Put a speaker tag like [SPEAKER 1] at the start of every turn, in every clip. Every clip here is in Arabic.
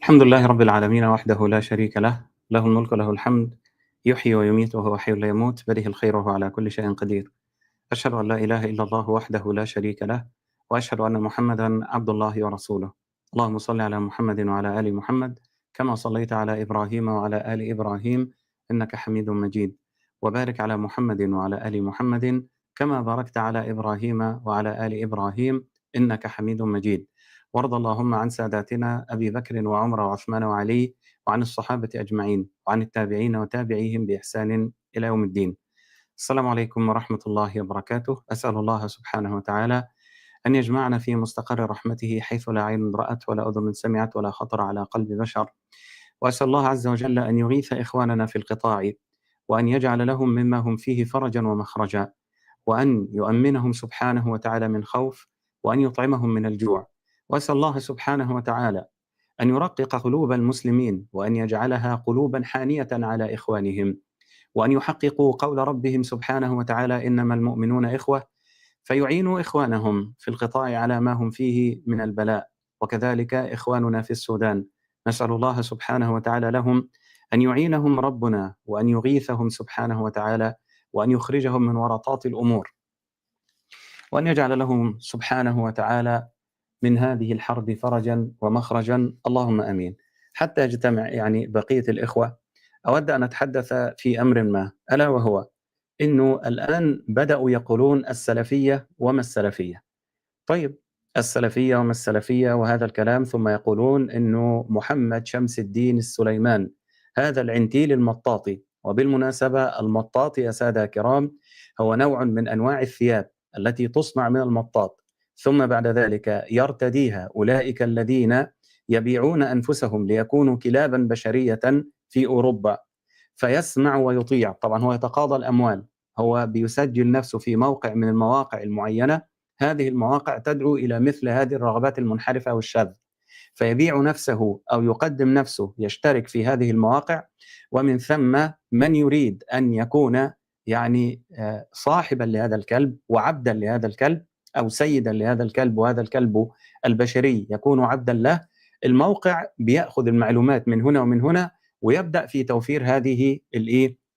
[SPEAKER 1] الحمد لله رب العالمين وحده لا شريك له، له الملك وله الحمد، يحيي ويميت وهو حي لا يموت، بيده الخير وهو على كل شيء قدير. أشهد أن لا إله إلا الله وحده لا شريك له، وأشهد أن محمدا عبد الله ورسوله. اللهم صل على محمد وعلى آل محمد كما صليت على إبراهيم وعلى آل إبراهيم إنك حميد مجيد، وبارك على محمد وعلى آل محمد كما باركت على إبراهيم وعلى آل إبراهيم إنك حميد مجيد. وارض اللهم عن ساداتنا أبي بكر وعمر وعثمان وعلي، وعن الصحابة أجمعين، وعن التابعين وتابعيهم بإحسان إلى يوم الدين. السلام عليكم ورحمة الله وبركاته. أسأل الله سبحانه وتعالى أن يجمعنا في مستقر رحمته حيث لا عين رأت ولا أذن سمعت ولا خطر على قلب بشر. وأسأل الله عز وجل أن يغيث إخواننا في القطاع، وأن يجعل لهم مما هم فيه فرجا ومخرجا، وأن يؤمنهم سبحانه وتعالى من خوف، وأن يطعمهم من الجوع. وأسأل الله سبحانه وتعالى أن يرقق قلوب المسلمين، وأن يجعلها قلوبا حانية على إخوانهم، وأن يحققوا قول ربهم سبحانه وتعالى: إنما المؤمنون إخوة، فيعينوا إخوانهم في القطاع على ما هم فيه من البلاء. وكذلك إخواننا في السودان، نسأل الله سبحانه وتعالى لهم أن يعينهم ربنا، وأن يغيثهم سبحانه وتعالى، وأن يخرجهم من ورطات الأمور، وأن يجعل لهم سبحانه وتعالى من هذه الحرب فرجا ومخرجا، اللهم آمين. حتى يجتمع بقية الإخوة، أود أن أتحدث في أمر ما، ألا وهو إنه الآن بدأوا يقولون السلفية وما السلفية. طيب، السلفية وما السلفية وهذا الكلام، ثم يقولون إنه محمد شمس الدين السليمان هذا العنتيل المطاطي. وبالمناسبة المطاط يا سادة كرام هو نوع من أنواع الثياب التي تصنع من المطاط، ثم بعد ذلك يرتديها أولئك الذين يبيعون أنفسهم ليكونوا كلابا بشرية في أوروبا، فيسمع ويطيع. طبعا هو يتقاضى الأموال، هو بيسجل نفسه في موقع من المواقع المعينة، هذه المواقع تدعو إلى مثل هذه الرغبات المنحرفة والشاذة، فيبيع نفسه أو يقدم نفسه يشترك في هذه المواقع. ومن ثم من يريد أن يكون صاحبا لهذا الكلب وعبدا لهذا الكلب، أو سيدا لهذا الكلب، وهذا الكلب البشري يكون عبدا له، الموقع بيأخذ المعلومات من هنا ومن هنا، ويبدأ في توفير هذه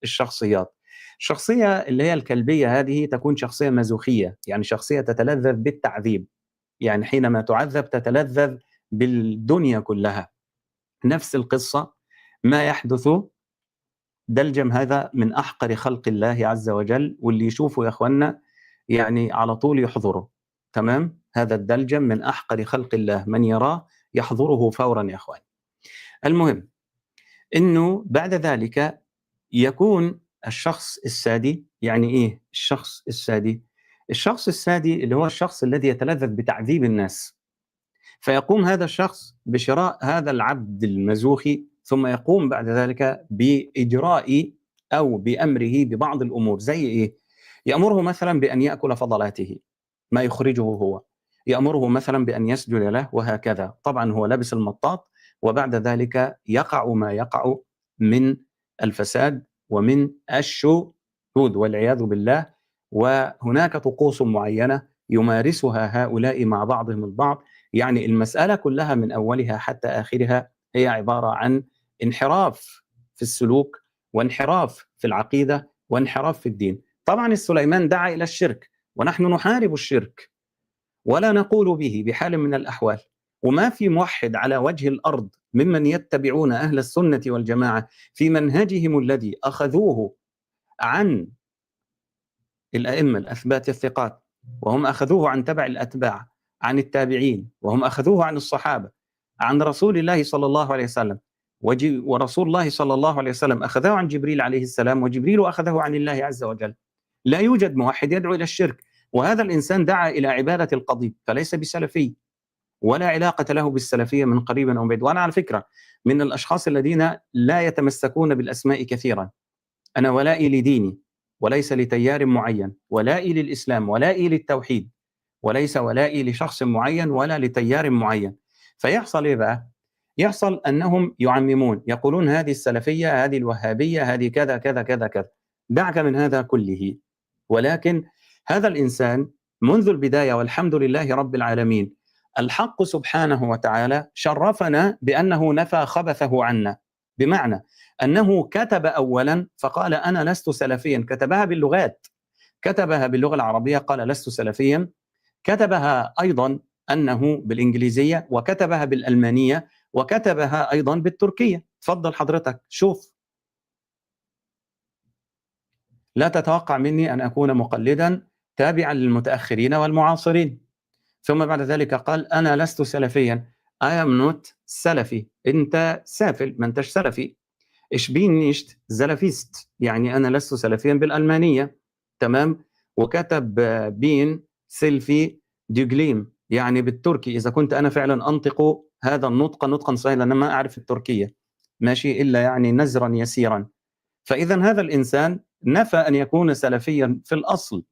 [SPEAKER 1] الشخصيات. الشخصية اللي هي الكلبية هذه تكون شخصية مازوخية، يعني شخصية تتلذذ بالتعذيب، يعني حينما تعذب تتلذذ بالدنيا كلها. نفس القصة ما يحدث دلجم هذا من أحقر خلق الله عز وجل، واللي يشوفه يا أخوانا على طول يحضره. تمام، هذا الدلجم من أحقر خلق الله، من يراه يحضره فورا يا أخوان. المهم إنه بعد ذلك يكون الشخص السادي. يعني إيه الشخص السادي؟ الشخص السادي اللي هو الشخص الذي يتلذذ بتعذيب الناس، فيقوم هذا الشخص بشراء هذا العبد المزوخي، ثم يقوم بعد ذلك بإجراء أو بأمره ببعض الأمور. زي إيه؟ يأمره مثلا بأن يأكل فضلاته، ما يخرجه هو، يأمره مثلا بأن يسجد له، وهكذا. طبعا هو لابس المطاط، وبعد ذلك يقع ما يقع من الفساد ومن الشذوذ والعياذ بالله. وهناك طقوس معينة يمارسها هؤلاء مع بعضهم البعض. يعني المسألة كلها من أولها حتى آخرها هي عبارة عن انحراف في السلوك، وانحراف في العقيدة، وانحراف في الدين. طبعا السليمان دعا إلى الشرك، ونحن نحارب الشرك ولا نقول به بحال من الأحوال. وما في موحد على وجه الأرض ممن يتبعون أهل السنة والجماعة في منهجهم الذي أخذوه عن الأئمة الأثبات الثقات، وهم أخذوه عن تبع الأتباع، عن التابعين، وهم أخذوه عن الصحابة، عن رسول الله صلى الله عليه وسلم. ورسول الله صلى الله عليه وسلم أخذه عن جبريل عليه السلام، وجبريل أخذه عن الله عز وجل. لا يوجد موحد يدعو إلى الشرك، وهذا الإنسان دعا إلى عبادة القضيب، فليس بسلفي، ولا علاقة له بالسلفية من قريب أو بعيد. وأنا على فكرة من الأشخاص الذين لا يتمسكون بالأسماء كثيرا. أنا ولائي لديني وليس لتيار معين، ولائي للإسلام، ولائي للتوحيد، وليس ولائي لشخص معين ولا لتيار معين. فيحصل إيه بقى؟ يحصل أنهم يعممون، يقولون هذه السلفية، هذه الوهابية، هذه كذا كذا كذا كذا. دعك من هذا كله. ولكن هذا الإنسان منذ البداية، والحمد لله رب العالمين. الحق سبحانه وتعالى شرفنا بأنه نفى خبثه عنا، بمعنى أنه كتب أولا فقال أنا لست سلفيا، كتبها باللغات، كتبها باللغة العربية قال لست سلفيا، كتبها أيضا أنه بالإنجليزية، وكتبها بالألمانية، وكتبها أيضا بالتركية. تفضل حضرتك شوف. لا تتوقع مني أن أكون مقلدا تابعا للمتأخرين والمعاصرين. ثم بعد ذلك قال أنا لست سلفيا، I am not سلفي. أنت سافل، ما أنتش سلفي. Ich bin nicht Salafist، يعني أنا لست سلفيا بالألمانية، تمام. وكتب بين سيلفي ديجليم، يعني بالتركي، إذا كنت أنا فعلا أنطق هذا النطق نطقا صحيحا، لأن ما أعرف التركية ماشي إلا يعني نزرا يسيرا. فإذا هذا الإنسان نفى أن يكون سلفيا في الأصل.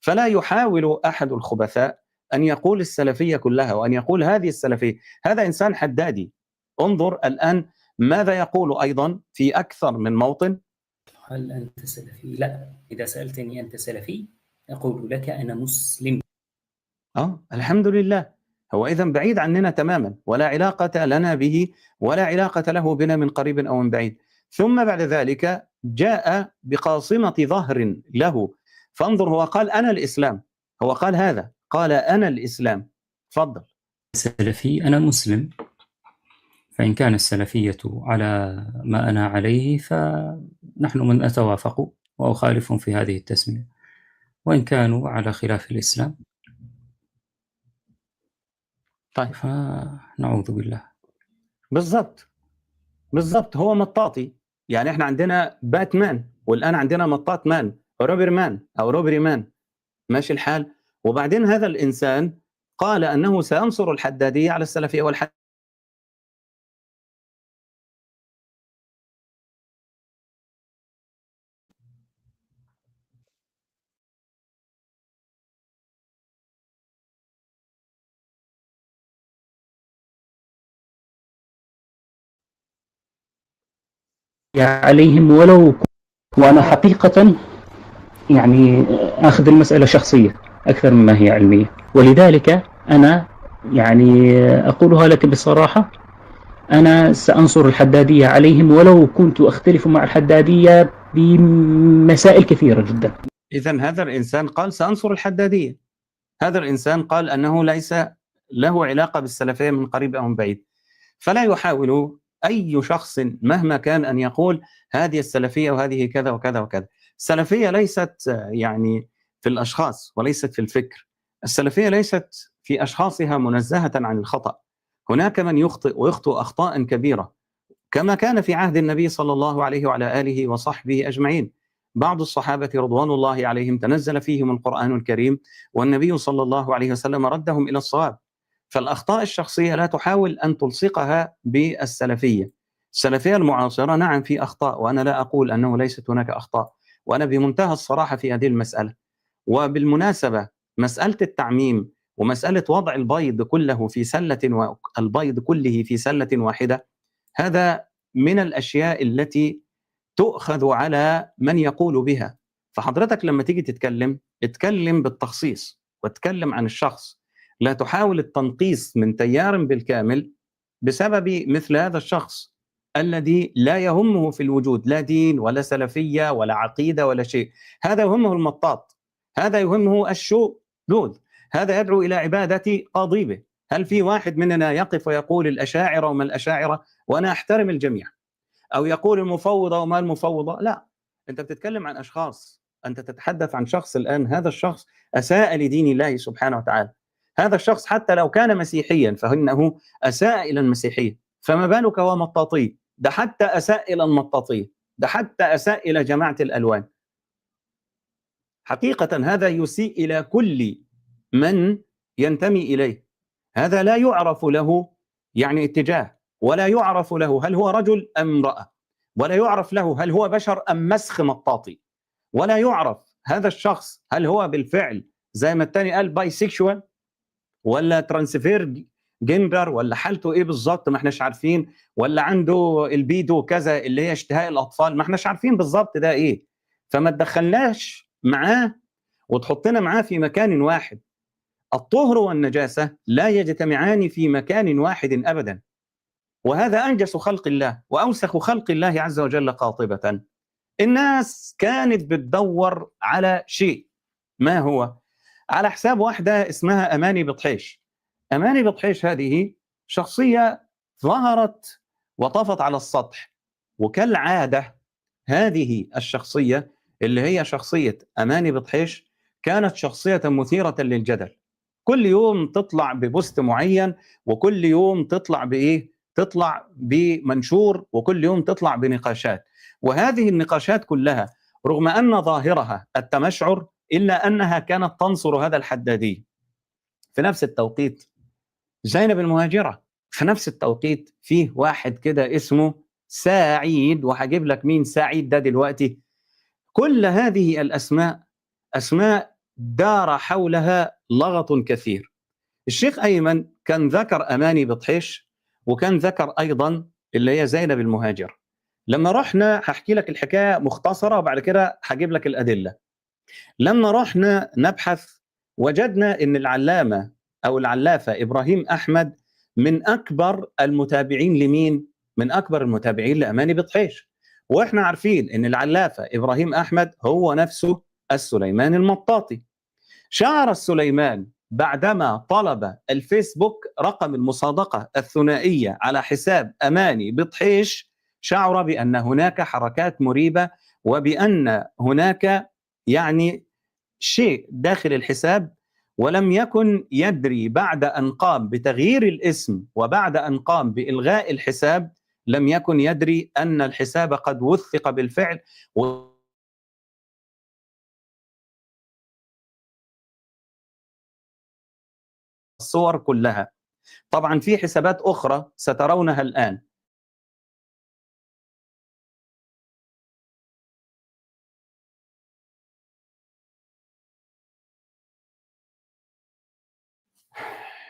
[SPEAKER 1] فلا يحاول أحد الخبثاء أن يقول السلفية كلها وأن يقول هذه السلفية. هذا إنسان حدادي. انظر الآن ماذا يقول أيضا في أكثر من موطن.
[SPEAKER 2] هل أنت سلفي؟ لا، إذا سألتني أنت سلفي أقول لك أنا مسلم.
[SPEAKER 1] الحمد لله. هو إذن بعيد عننا تماما، ولا علاقة لنا به ولا علاقة له بنا من قريب أو من بعيد. ثم بعد ذلك جاء بقاصمة ظهر له. فانظر، هو قال أنا الإسلام، هو قال هذا، قال أنا الإسلام. تفضل.
[SPEAKER 2] سلفي أنا مسلم، فإن كان السلفية على ما أنا عليه فنحن من أتوافق وأخالف في هذه التسمية، وإن كانوا على خلاف الإسلام
[SPEAKER 1] طيب،
[SPEAKER 2] فنعوذ بالله.
[SPEAKER 1] بالضبط هو مطاطي. يعني احنا عندنا باتمان، والآن عندنا مطاط مان، روبر مان أو روبري مان، ماشي الحال. وبعدين هذا الإنسان قال أنه سينصر الحدادية على السلفية
[SPEAKER 3] عليهم وأنا حقيقة يعني أخذ المسألة شخصية أكثر مما هي علمية، ولذلك أنا يعني أقولها لك بصراحة، أنا سأنصر الحدادية عليهم ولو كنت أختلف مع الحدادية بمسائل كثيرة جدا.
[SPEAKER 1] إذن هذا الإنسان قال سأنصر الحدادية. هذا الإنسان قال أنه ليس له علاقة بالسلفية من قريب أو من بعيد. فلا يحاول أي شخص مهما كان أن يقول هذه السلفية وهذه كذا وكذا وكذا. السلفية ليست يعني في الأشخاص وليست في الفكر. السلفية ليست في أشخاصها منزهة عن الخطأ. هناك من يخطئ ويخطئ أخطاء كبيرة، كما كان في عهد النبي صلى الله عليه وعلى آله وصحبه أجمعين. بعض الصحابة رضوان الله عليهم تنزل فيهم القرآن الكريم، والنبي صلى الله عليه وسلم ردهم إلى الصواب. فالأخطاء الشخصية لا تحاول أن تلصقها بالسلفية. السلفية المعاصرة نعم في أخطاء، وأنا لا أقول أنه ليست هناك أخطاء، وأنا بمنتهى الصراحة في هذه المسألة. وبالمناسبة مسألة التعميم ومسألة وضع البيض كله في سلة والبيض كله في سلة واحدة، هذا من الأشياء التي تؤخذ على من يقول بها. فحضرتك لما تيجي تتكلم، اتكلم بالتخصيص واتكلم عن الشخص، لا تحاول التنقيص من تيار بالكامل بسبب مثل هذا الشخص الذي لا يهمه في الوجود لا دين ولا سلفية ولا عقيدة ولا شيء. هذا يهمه المطاط، هذا يهمه الشذوذ، هذا يدعو إلى عبادة قاضيبه. هل في واحد مننا يقف ويقول الأشاعرة وما الأشاعرة وأنا أحترم الجميع، أو يقول المفوضة وما المفوضة؟ لا، أنت بتتكلم عن أشخاص، أنت تتحدث عن شخص الآن. هذا الشخص أساء لدين الله سبحانه وتعالى. هذا الشخص حتى لو كان مسيحيا فإنه أساء إلى المسيحية، فما بالك هو مطاطي؟ ده حتى أساء إلى المطاطية، ده حتى أساء إلى جماعة الألوان. حقيقة هذا يسيء إلى كل من ينتمي إليه. هذا لا يعرف له يعني اتجاه، ولا يعرف له هل هو رجل أم امرأة، ولا يعرف له هل هو بشر أم مسخ مطاطي، ولا يعرف هذا الشخص هل هو بالفعل زي ما التاني قال بايسيكشوال ولا ترانسفير جندر ولا حالته ايه بالظبط، ما احناش عارفين، ولا عنده البيدو كذا اللي هي اشتهاء الأطفال، ما احناش عارفين بالظبط ده ايه. فما تدخلناش معاه وتحطنا معاه في مكان واحد. الطهر والنجاسة لا يجتمعان في مكان واحد أبدا، وهذا أنجس خلق الله وأوسخ خلق الله عز وجل قاطبة. الناس كانت بتدور على شيء، ما هو؟ على حساب واحدة اسمها أماني بطحيش. أماني بطحيش هذه شخصية ظهرت وطفت على السطح، وكالعادة هذه الشخصية اللي هي شخصية أماني بطحيش كانت شخصية مثيرة للجدل. كل يوم تطلع ببوست معين، وكل يوم تطلع بإيه؟ تطلع بمنشور، وكل يوم تطلع بنقاشات. وهذه النقاشات كلها رغم أن ظاهرها التمشعر إلا أنها كانت تنصر هذا الحدادي. في نفس التوقيت زينب المهاجرة، في نفس التوقيت فيه واحد كده اسمه سعيد، وهجيب لك مين سعيد ده دلوقتي. كل هذه الأسماء أسماء دار حولها لغط كثير. الشيخ أيمن كان ذكر أماني بطحيش، وكان ذكر أيضا اللي هي زينب المهاجر. لما رحنا هحكي لك الحكاية مختصرة وبعد كده هجيب لك الأدلة. لما رحنا نبحث وجدنا أن العلامة أو العلافة إبراهيم أحمد من أكبر المتابعين لمين؟ من أكبر المتابعين لأماني بطحيش. وإحنا عارفين أن العلافة إبراهيم أحمد هو نفسه السليمان المطاطي. شعر السليمان بعدما طلب الفيسبوك رقم المصادقة الثنائية على حساب أماني بطحيش، شعر بأن هناك حركات مريبة، وبأن هناك يعني شيء داخل الحساب، ولم يكن يدري بعد أن قام بتغيير الاسم وبعد أن قام بإلغاء الحساب، لم يكن يدري أن الحساب قد وثق بالفعل الصور كلها. طبعا في حسابات أخرى سترونها الآن.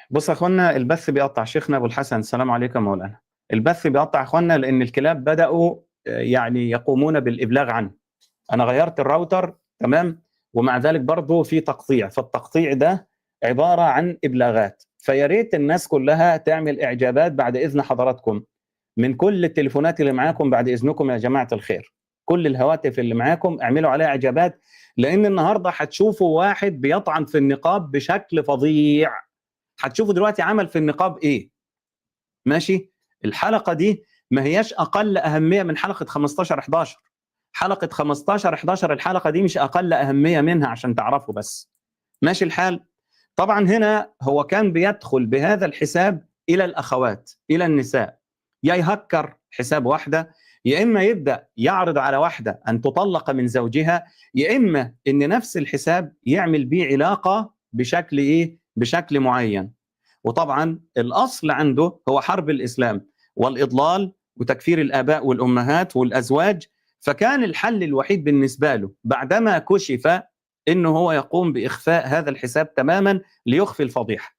[SPEAKER 1] بص يا اخوانا، البث بيقطع. شيخنا ابو الحسن السلام عليكم مولانا. البث بيقطع يا اخوانا لان الكلاب بداوا يعني يقومون بالابلاغ عنه. انا غيرت الراوتر تمام، ومع ذلك برضه في تقطيع، فالتقطيع ده عباره عن ابلاغات. فيا ريت الناس كلها تعمل اعجابات بعد اذن حضراتكم من كل التليفونات اللي معاكم، بعد اذنكم يا جماعه الخير. كل الهواتف اللي معاكم اعملوا عليها اعجابات، لان النهارده هتشوفوا واحد بيطعن في النقاب بشكل فظيع. هتشوفوا دلوقتي عمل في النقاب ايه. ماشي؟ الحلقه دي ما هياش اقل اهميه من حلقه 15/11. حلقه 15/11 الحلقه دي مش اقل اهميه منها عشان تعرفوا بس. ماشي الحال؟ طبعا هنا هو كان بيدخل بهذا الحساب الى الاخوات، الى النساء، يا يهكر حساب واحده، يا اما يبدا يعرض على واحده ان تطلق من زوجها، يا اما ان نفس الحساب يعمل بيه علاقه بشكل ايه؟ بشكل معين. وطبعا الاصل عنده هو حرب الاسلام والاضلال وتكفير الاباء والامهات والازواج. فكان الحل الوحيد بالنسبه له بعدما كشف انه هو يقوم باخفاء هذا الحساب تماما ليخفي الفضيحه.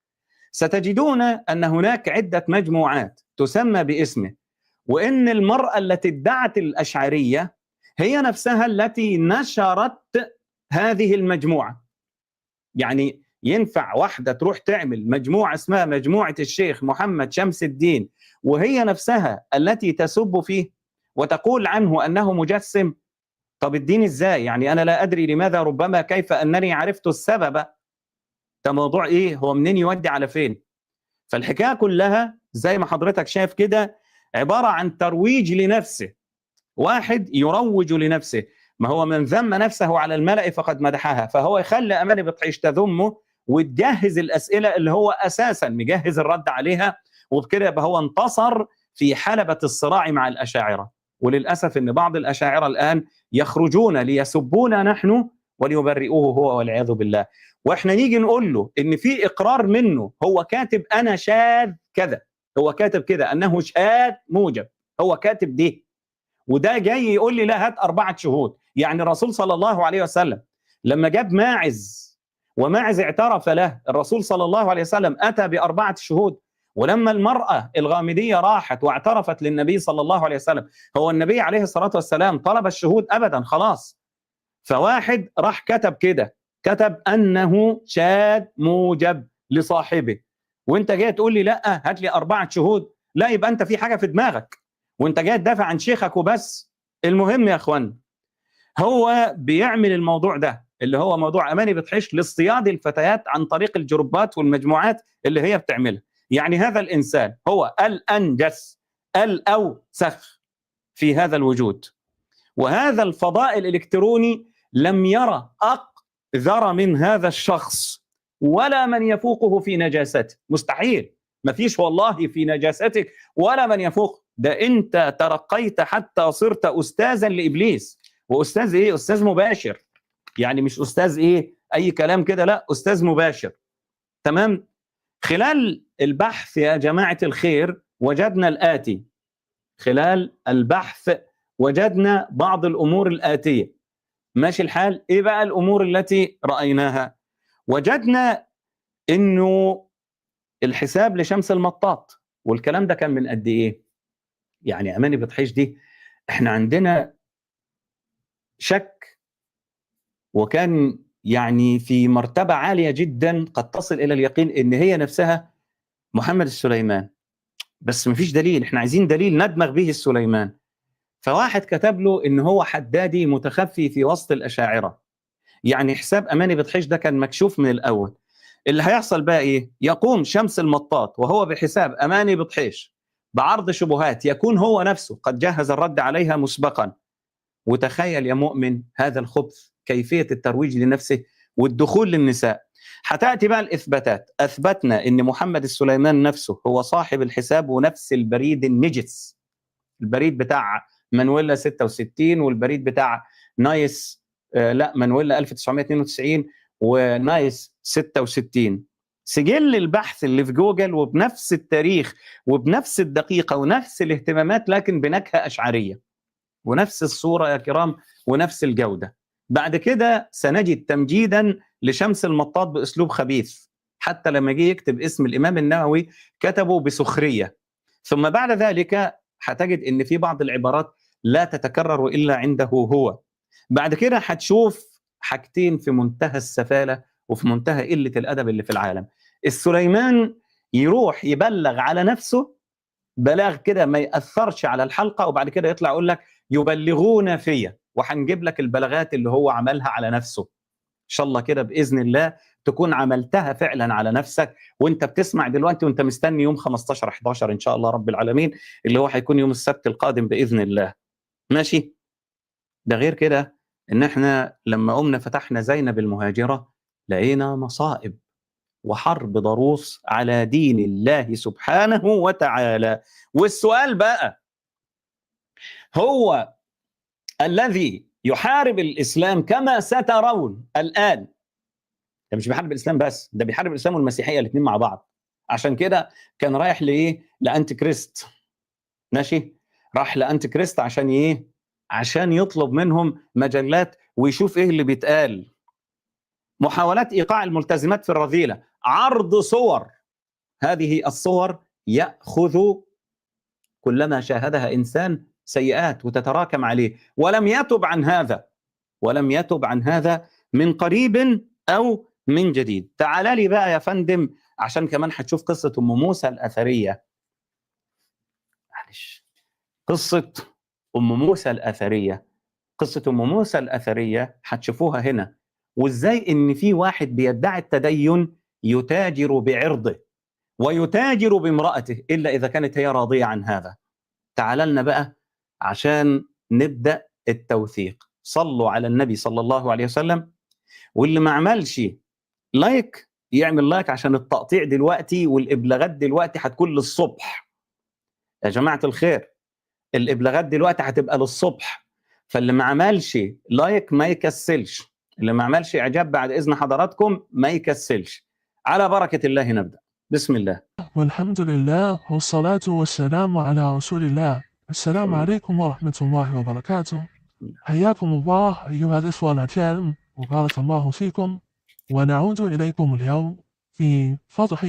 [SPEAKER 1] ستجدون ان هناك عده مجموعات تسمى باسمه، وان المراه التي ادعت الاشعريه هي نفسها التي نشرت هذه المجموعه. يعني ينفع واحدة تروح تعمل مجموعة اسمها مجموعة الشيخ محمد شمس الدين وهي نفسها التي تسب فيه وتقول عنه أنه مجسم؟ طب الدين إزاي؟ يعني أنا لا أدري لماذا، ربما كيف أنني عرفت السبب. ده موضوع إيه؟ هو منين يودي على فين؟ فالحكاية كلها زي ما حضرتك شايف كده عبارة عن ترويج لنفسه. واحد يروج لنفسه. ما هو من ذم نفسه على الملأ فقد مدحها، فهو يخلي أماني بطحيش تذمه وتجهز الأسئلة اللي هو أساسا مجهز الرد عليها، وبكده يبقى هو انتصر في حلبة الصراع مع الأشاعرة. وللأسف أن بعض الأشاعرة الآن يخرجون ليسبونا نحن وليبرئوه هو والعياذ بالله. وإحنا نيجي نقول له إن في إقرار منه، هو كاتب أنا شاذ كذا، هو كاتب كده أنه شاذ موجب، هو كاتب دي، وده جاي يقول لي لا هات 4 شهود. يعني الرسول صلى الله عليه وسلم لما جاب ماعز وماعز اعترف له، الرسول صلى الله عليه وسلم أتى ب4 شهود. ولما المرأة الغامدية راحت واعترفت للنبي صلى الله عليه وسلم، هو النبي عليه الصلاة والسلام طلب الشهود؟ أبدا، خلاص. فواحد راح كتب كده، كتب أنه شاذ موجب لصاحبه، وانت جاي تقول لي لا هات لي 4 شهود، لا يبقى انت في حاجة في دماغك وانت جاي تدافع عن شيخك وبس. المهم يا اخوان، هو بيعمل الموضوع ده اللي هو موضوع أماني بطحيش لاصطياد الفتيات عن طريق الجروبات والمجموعات اللي هي بتعملها. يعني هذا الإنسان هو الأنجس الأوسخ في هذا الوجود، وهذا الفضاء الإلكتروني لم يرى أقذر من هذا الشخص ولا من يفوقه في نجاسته، مستحيل، ما فيش والله في نجاستك ولا من يفوق. ده أنت ترقيت حتى صرت أستاذا لإبليس. وأستاذ إيه؟ أستاذ مباشر، يعني مش أستاذ إيه أي كلام كده، لا، أستاذ مباشر. تمام. خلال البحث يا جماعة الخير وجدنا الآتي، خلال البحث وجدنا بعض الأمور الآتية. ماشي الحال؟ إيه بقى الأمور التي رأيناها؟ وجدنا إنه الحساب لشمس المطاط، والكلام ده كان من قد إيه؟ يعني أماني بطحيش دي إحنا عندنا شك، وكان يعني في مرتبة عالية جدا قد تصل إلى اليقين إن هي نفسها محمد السليمان، بس مفيش دليل، إحنا عايزين دليل ندمغ به السليمان. فواحد كتب له إن هو حدادي متخفي في وسط الأشاعرة. يعني حساب أماني بطحيش ده كان مكشوف من الأول. اللي هيحصل بقى إيه؟ يقوم شمس المطاط وهو بحساب أماني بطحيش بعرض شبهات يكون هو نفسه قد جهز الرد عليها مسبقا. وتخيل يا مؤمن هذا الخبث، كيفية الترويج لنفسه والدخول للنساء. هتأتي بقى الإثباتات. أثبتنا إن محمد السليمان نفسه هو صاحب الحساب ونفس البريد النجس، البريد بتاع مانويلا 66 والبريد بتاع نايس مانويلا 1992 ونايس 66. سجل البحث اللي في جوجل وبنفس التاريخ وبنفس الدقيقة ونفس الاهتمامات، لكن بنكهة أشعرية، ونفس الصورة يا كرام ونفس الجودة. بعد كده سنجد تمجيدا لشمس المطاط بأسلوب خبيث، حتى لما جه يكتب اسم الإمام النووي كتبه بسخرية. ثم بعد ذلك هتجد إن في بعض العبارات لا تتكرر إلا عنده هو. بعد كده هتشوف حاجتين في منتهى السفالة وفي منتهى قلة الأدب اللي في العالم. السليمان يروح يبلغ على نفسه بلاغ كده ما يأثرش على الحلقة، وبعد كده يطلع يقول لك يبلغون فيا، وهنجيب لك البلاغات اللي هو عملها على نفسه. إن شاء الله كده بإذن الله تكون عملتها فعلا على نفسك وانت بتسمع دلوقتي وانت مستني يوم 15/11 إن شاء الله رب العالمين، اللي هو هيكون يوم السبت القادم بإذن الله. ماشي؟ ده غير كده إن احنا لما قمنا فتحنا زينب المهاجرة لقينا مصائب وحرب ضروس على دين الله سبحانه وتعالى. والسؤال بقى، هو الذي يحارب الإسلام كما سترون الآن، ده مش بيحارب الإسلام بس، ده بيحارب الإسلام والمسيحية الاثنين مع بعض. عشان كده كان رايح لإيه؟ لأنتي كريست. ماشي؟ راح لأنتي كريست عشان إيه؟ عشان يطلب منهم مجلات ويشوف إيه اللي بيتقال. محاولات إيقاع الملتزمات في الرذيلة، عرض صور، هذه الصور يأخذ كلما شاهدها إنسان سيئات وتتراكم عليه، ولم يتب عن هذا، ولم يتب عن هذا من قريب أو من جديد. تعال لي بقى يا فندم عشان كمان هتشوف قصة أم موسى الأثرية. قصة أم موسى الأثرية، قصة أم موسى الأثرية هتشوفوها هنا، وإزاي إن في واحد بيدعي التدين يتاجر بعرضه ويتاجر بامرأته إلا إذا كانت هي راضية عن هذا. تعال لنا بقى عشان نبدأ التوثيق. صلوا على النبي صلى الله عليه وسلم، واللي ما عملش لايك يعمل لايك عشان التقطيع دلوقتي والإبلاغات دلوقتي هتكون للصبح يا جماعة الخير. الإبلاغات دلوقتي هتبقى للصبح، فاللي ما عملش لايك ما يكسلش، اللي ما عملش إعجاب بعد إذن حضراتكم ما يكسلش. على بركة الله نبدأ. بسم الله
[SPEAKER 4] والحمد لله والصلاة والسلام على رسول الله. السلام عليكم ورحمة الله وبركاته. حياكم الله أيها الإخوة الكرام وبارك الله فيكم، ونعود إليكم اليوم في فضح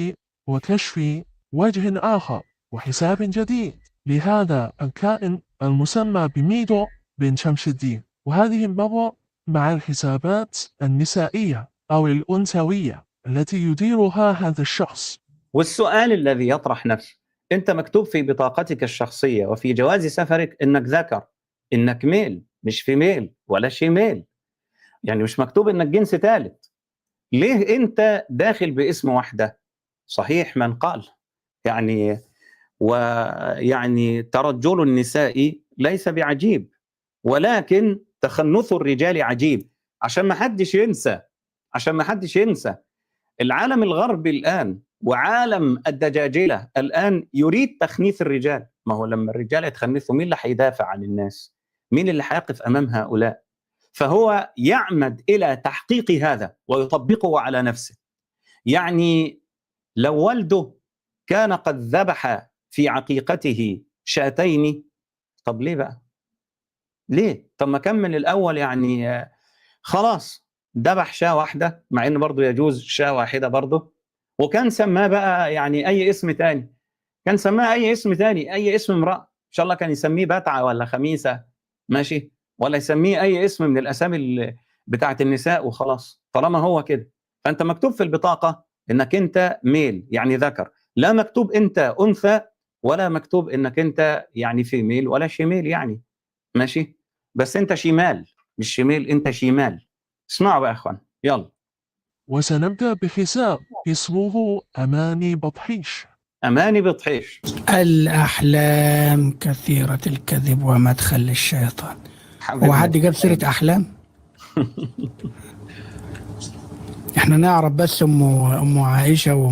[SPEAKER 4] وكشف وجه آخر وحساب جديد لهذا الكائن المسمى بميدو بن شمس الدين، وهذه المرة مع الحسابات النسائية أو الأنثوية التي يديرها هذا الشخص.
[SPEAKER 1] والسؤال الذي يطرح نفسه، أنت مكتوب في بطاقتك الشخصية وفي جواز سفرك إنك ذكر، إنك ميل مش فيميل ولا شيميل، يعني مش مكتوب إنك جنس ثالث. ليه أنت داخل باسم واحدة؟ صحيح من قال يعني، ويعني ترجل النساء ليس بعجيب، ولكن تخنث الرجال عجيب. عشان ما حدش ينسى، عشان ما حدش ينسى، العالم الغربي الآن وعالم الدجاجلة الآن يريد تخنيث الرجال. ما هو لما الرجال يتخنثوا مين اللي هيدافع عن الناس؟ مين اللي هيقف أمام هؤلاء؟ فهو يعمد إلى تحقيق هذا ويطبقه على نفسه. يعني لو والده كان قد ذبح في عقيقته شاتين، طب ليه بقى؟ ليه؟ طب ما كان من الأول يعني خلاص ذبح شاة واحدة، مع إن برضه يجوز شاة واحدة برضه، وكان سماه بقى يعني أي اسم تاني، كان سماه أي اسم تاني، أي اسم امرأة، إن شاء الله كان يسميه بتعة ولا خميسة، ماشي، ولا يسميه أي اسم من الأسامي بتاعة النساء وخلاص، طالما هو كده. فأنت مكتوب في البطاقة إنك أنت ميل يعني ذكر، لا مكتوب أنت أنثى، ولا مكتوب إنك أنت يعني فيميل ولا شيميل يعني، ماشي، بس أنت شمال مش شميل، أنت شمال. اسمعوا بقى يا أخوان، يلا.
[SPEAKER 4] وسنبدأ بحساب اسمه أماني بطحيش.
[SPEAKER 1] أماني بطحيش.
[SPEAKER 5] الأحلام كثيرة الكذب ومدخل للشيطان. هو حد جاب سيرة أحلام؟ احنا نعرف بس أم عائشة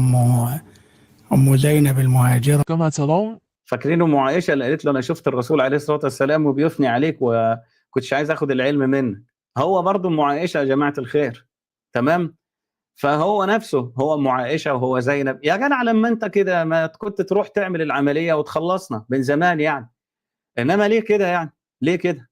[SPEAKER 5] أم زينب المهاجرة.
[SPEAKER 4] كما ترون
[SPEAKER 1] فاكرين أم عائشة اللي قالت له أنا شفت الرسول عليه الصلاة والسلام وبيثني عليك وكنتش عايز أخد العلم منك؟ هو برضه أم عائشة يا جماعة الخير، تمام؟ فهو نفسه هو أم عائشة وهو زينب. يا جدع لما أنت كده ما كنت تروح تعمل العملية وتخلصنا من زمان يعني، إنما ليه كده يعني؟ ليه كده؟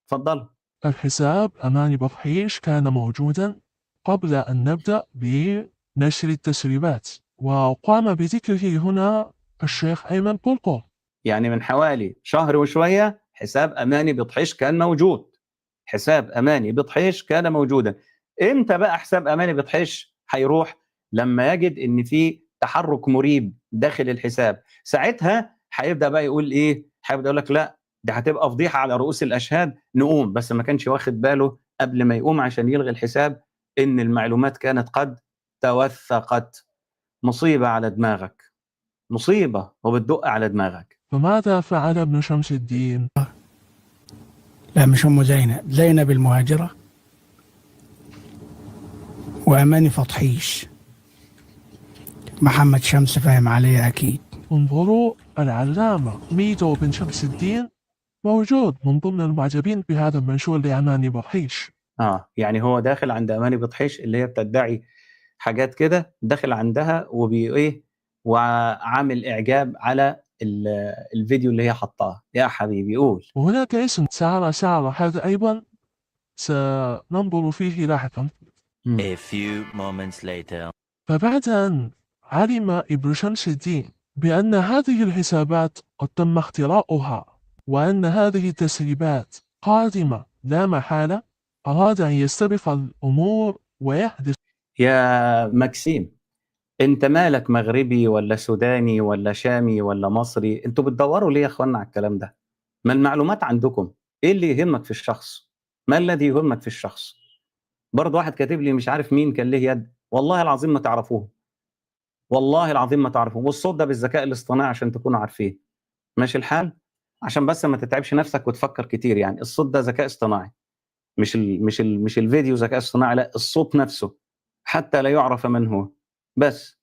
[SPEAKER 1] اتفضل.
[SPEAKER 4] الحساب أماني بطحيش كان موجودا قبل أن نبدأ بنشر التسريبات، وقام بذكره هنا الشيخ أيمن قلقل.
[SPEAKER 1] يعني من حوالي شهر وشوية حساب أماني بطحيش كان موجود، حساب أماني بطحيش كان موجودا. إمتى بقى حساب أماني بطحيش هيروح؟ لما يجد إن في تحرك مريب داخل الحساب، ساعتها هيبدأ بقى يقول إيه؟ هيبدأ يقول لك لا دي هتبقى فضيحة على رؤوس الأشهاد، نقوم. بس ما كانش واخد باله قبل ما يقوم عشان يلغي الحساب إن المعلومات كانت قد توثقت. مصيبة على دماغك، مصيبة وبتدق على دماغك.
[SPEAKER 4] فماذا فعل ابن شمس الدين؟
[SPEAKER 5] لا مش أم زينب، زينب المهاجرة وأماني فطحيش. محمد شمس فاهم عليها أكيد.
[SPEAKER 4] انظروا، العلامة ميدو بن شمس الدين موجود من ضمن المعجبين بهذا المنشور لأماني بطحيش.
[SPEAKER 1] يعني هو داخل عند أماني بطحيش اللي هي بتدعي حاجات كده، داخل عندها وبإيه وعامل إعجاب على الفيديو اللي هي حطاه. يا حبيبي قول.
[SPEAKER 4] وهناك اسم سارة، هذا أيضا سننظر فيه لاحقا.
[SPEAKER 6] A few moments later.
[SPEAKER 4] فبعد أن علم ابن شمس الدين بأن هذه الحسابات قد تم اختراؤها وأن هذه التسريبات قادمة لا محالة، أراد أن يستبق الأمور ويحدث.
[SPEAKER 1] يا مكسيم، انت مالك مغربي ولا سوداني ولا شامي ولا مصري؟ انتوا بتدوروا ليه يا اخوانا على الكلام ده؟ ما المعلومات عندكم. ايه اللي يهمك في الشخص؟ ما الذي يهمك في الشخص؟ برضه واحد كاتب لي مش عارف مين كان ليه يد، والله العظيم ما تعرفوه، والله العظيم ما تعرفوه. والصوت ده بالذكاء الاصطناعي عشان تكونوا عارفين، ماشي الحال؟ عشان بس ما تتعبش نفسك وتفكر كتير. يعني الصوت ده ذكاء اصطناعي، مش الفيديو ذكاء اصطناعي، لا الصوت نفسه، حتى لا يعرف من هو. بس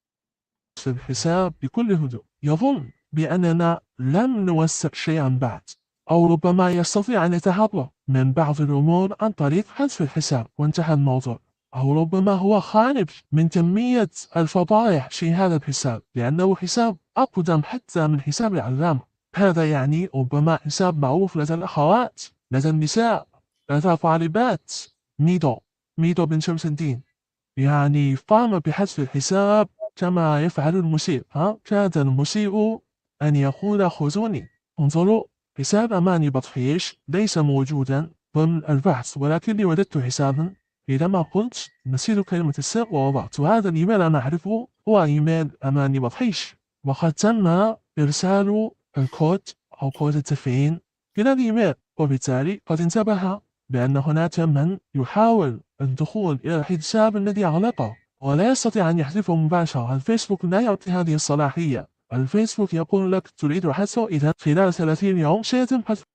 [SPEAKER 4] في الحساب بكل هدوء يظن بأننا لم نوثق شيئا بعد، أو ربما يستطيع أن يتهرب من بعض الأمور عن طريق حذف الحساب وانتهى الموضوع، أو ربما هو خائف من تنمية الفضائح في هذا الحساب لأنه حساب أقدم حتى من حساب العلامة. هذا يعني ربما حساب معروف لدى الأخوات، لدى النساء، لدى طالبات. ميدو بن شمس الدين يعني قام بحذف الحساب كما يفعل المسيء. كاد المسيء أن يقول خذوني. انظروا، حساب أماني بطحيش ليس موجودا ضمن البحث، ولكني وجدت حسابا إذا ما قلت نسيت كلمة السر ووضعت هذا الإيميل أنا أعرفه هو إيميل أماني بطحيش، وقد تم إرسال الكود أو كود التفعيل إلى الإيميل، وبالتالي قد انتبه بأن هناك من يحاول الدخول إلى الحساب الذي أغلقه ولا يستطيع أن يحذفه مباشرة. الفيسبوك لا يعطي هذه الصلاحية. الفيسبوك يقول لك تريد حذفه، إذا خلال 30 يوم سيتم حذفه.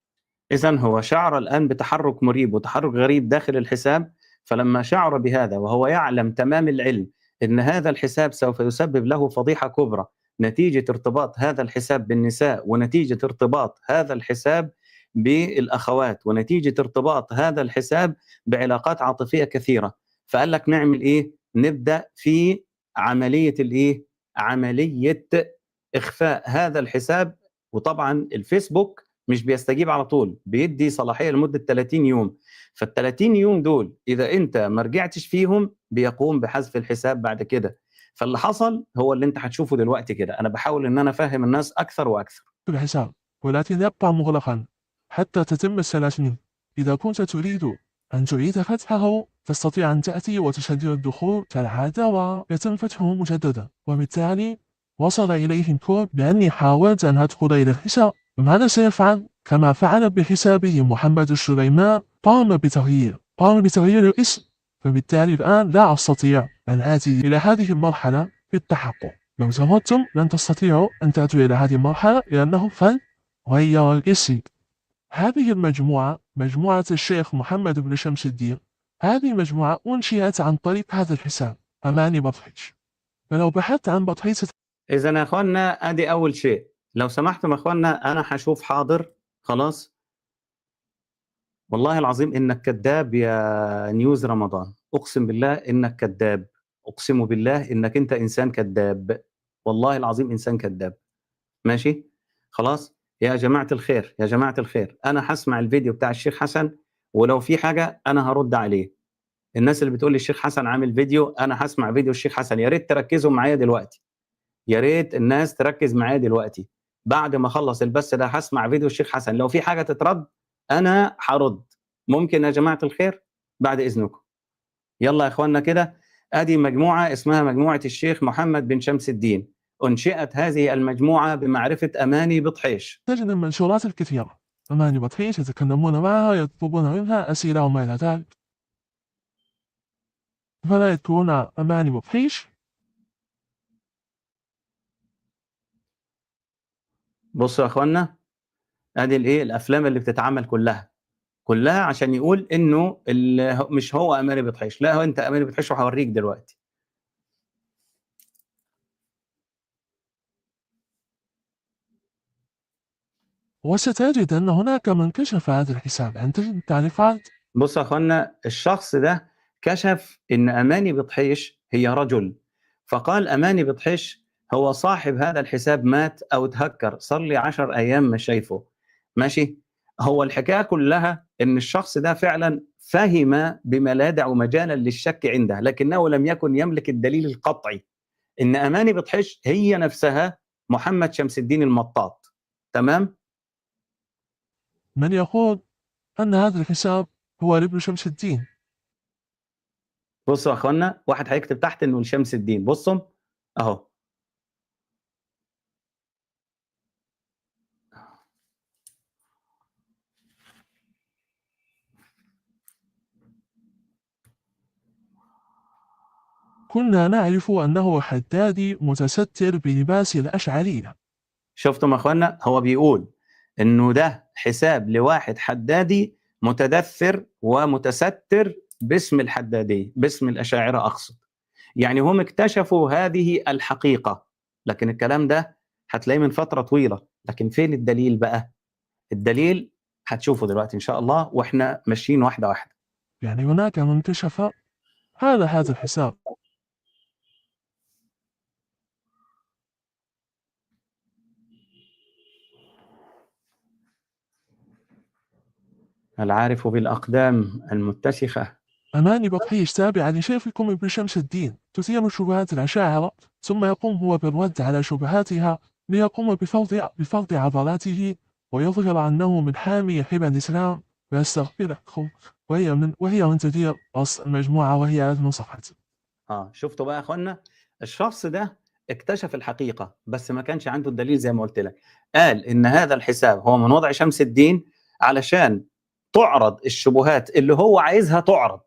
[SPEAKER 1] إذن هو شعر الآن بتحرك مريب وتحرك غريب داخل الحساب، فلما شعر بهذا وهو يعلم تمام العلم أن هذا الحساب سوف يسبب له فضيحة كبرى نتيجة ارتباط هذا الحساب بالنساء، ونتيجة ارتباط هذا الحساب بالأخوات، ونتيجة ارتباط هذا الحساب بعلاقات عاطفية كثيرة، فقال لك نعمل إيه؟ نبدأ في عملية الإيه؟ عملية إخفاء هذا الحساب. وطبعا الفيسبوك مش بيستجيب على طول، بيدي صلاحية لمدة 30 يوم، فال30 يوم دول إذا أنت ما رجعتش فيهم بيقوم بحذف الحساب بعد كده. فاللي حصل هو اللي أنت هتشوفه دلوقتي كده. أنا بحاول إن أنا أفهم الناس أكثر وأكثر.
[SPEAKER 4] الحساب ولكن يبقى مغلقا حتى تتم ال3. إذا كنت تريد أن تعيد فتحه تستطيع أن تأتي وتشدد الدخول كالعادة ويتم فتحه مجددا، وبالتالي وصل إليه الكود بأني حاولت أن أدخل إلى الحساب. ماذا سيفعل؟ كما فعل بحسابه محمد السليمان، قام بتغيير الاسم، فبالتالي الآن لا أستطيع أن آتي إلى هذه المرحلة بالتحقق. لو زودتم لن تستطيعوا أن تأتوا إلى هذه المرحلة لأنه غير الاسم. هذه المجموعة مجموعة الشيخ محمد بن شمس الدين، هذه المجموعة أنشئت عن طريق هذا الحساب أماني بطحيش. فلو بحثت عن بطحيش
[SPEAKER 1] إذا يا أخوانا أدي أول شيء، لو سمحتم يا أخوانا أنا هشوف حاضر خلاص. والله العظيم إنك كذاب يا نيوز رمضان، أقسم بالله إنك كذاب، أقسم بالله إنك أنت إنسان كذاب، والله العظيم إنسان كذاب. ماشي خلاص يا جماعة الخير، يا جماعة الخير، أنا هسمع الفيديو بتاع الشيخ حسن، ولو في حاجة أنا هرد عليه. الناس اللي بتقول لي الشيخ حسن عامل فيديو، أنا هسمع فيديو الشيخ حسن. يا ريت تركزوا معايا دلوقتي، يا ريت الناس تركز معايا دلوقتي. بعد ما اخلص البث ده هسمع فيديو الشيخ حسن، لو في حاجه تترد انا هرد. ممكن يا جماعه الخير بعد اذنكم؟ يلا يا اخواننا كده، ادي مجموعه اسمها مجموعه الشيخ محمد بن شمس الدين. انشئت هذه المجموعه بمعرفه اماني بطحيش.
[SPEAKER 4] تجد المنشورات الكثيرة، أماني بطحيش يتكلمون معها، يطلبون منها أسئلة وما إلى ذلك، فلا يذكرون أماني بطحيش.
[SPEAKER 1] بصوا يا اخواننا، ادي الايه الافلام اللي بتتعمل كلها عشان يقول انه مش هو اماني بطحيش، لا هو انت اماني بطحيش، وهوريك دلوقتي.
[SPEAKER 4] وستجد أن هناك من كشف هذا الحساب، أن تجد التعليقات.
[SPEAKER 1] بصوا يا اخوانا، الشخص ده كشف ان اماني بطحيش هي رجل، فقال اماني بطحيش هو صاحب هذا الحساب مات او اتهكر، صار لي 10 ايام مش شايفه. ماشي، هو الحكايه كلها ان الشخص ده فعلا فهم بما لا يدع مجالا للشك عنده، لكنه لم يكن يملك الدليل القطعي ان اماني بطحيش هي نفسها محمد شمس الدين المطاط. تمام؟
[SPEAKER 4] من يقول أن هذا الحساب هو لابن شمس الدين.
[SPEAKER 1] بصوا يا اخوانا، واحد هيكتب تحت انه لشمس الدين، بصوا اهو.
[SPEAKER 4] كنا نعرف أنه حدادي متستر بلباس الأشعرية.
[SPEAKER 1] شفتم يا اخوانا، هو بيقول انه ده حساب لواحد حدادي متدثر ومتستر باسم الحدادية، باسم الأشاعرة أقصد. يعني هم اكتشفوا هذه الحقيقة، لكن الكلام ده هتلاقيه من فترة طويلة، لكن فين الدليل بقى؟ الدليل هتشوفه دلوقتي إن شاء الله، وإحنا ماشيين واحدة واحدة.
[SPEAKER 4] يعني هناك من اكتشف هذا الحساب.
[SPEAKER 1] العارف بالأقدام المتسخة.
[SPEAKER 4] أماني بطحيش تابعة لشيخكم ابن شمس الدين، تثير شبهات الأشاعرة، ثم يقوم هو بالرد على شبهاتها ليقوم بفرض عضلاته ويظهر أنه من حامي حمى الإسلام ويستغفركم وهي من تدير المجموعة وهي من صفحتي.
[SPEAKER 1] شفتوا بقى يا اخوانا، الشخص ده اكتشف الحقيقة بس ما كانش عنده الدليل زي ما قلت لك. قال ان هذا الحساب هو من وضع شمس الدين علشان تعرض الشبهات اللي هو عايزها تعرض.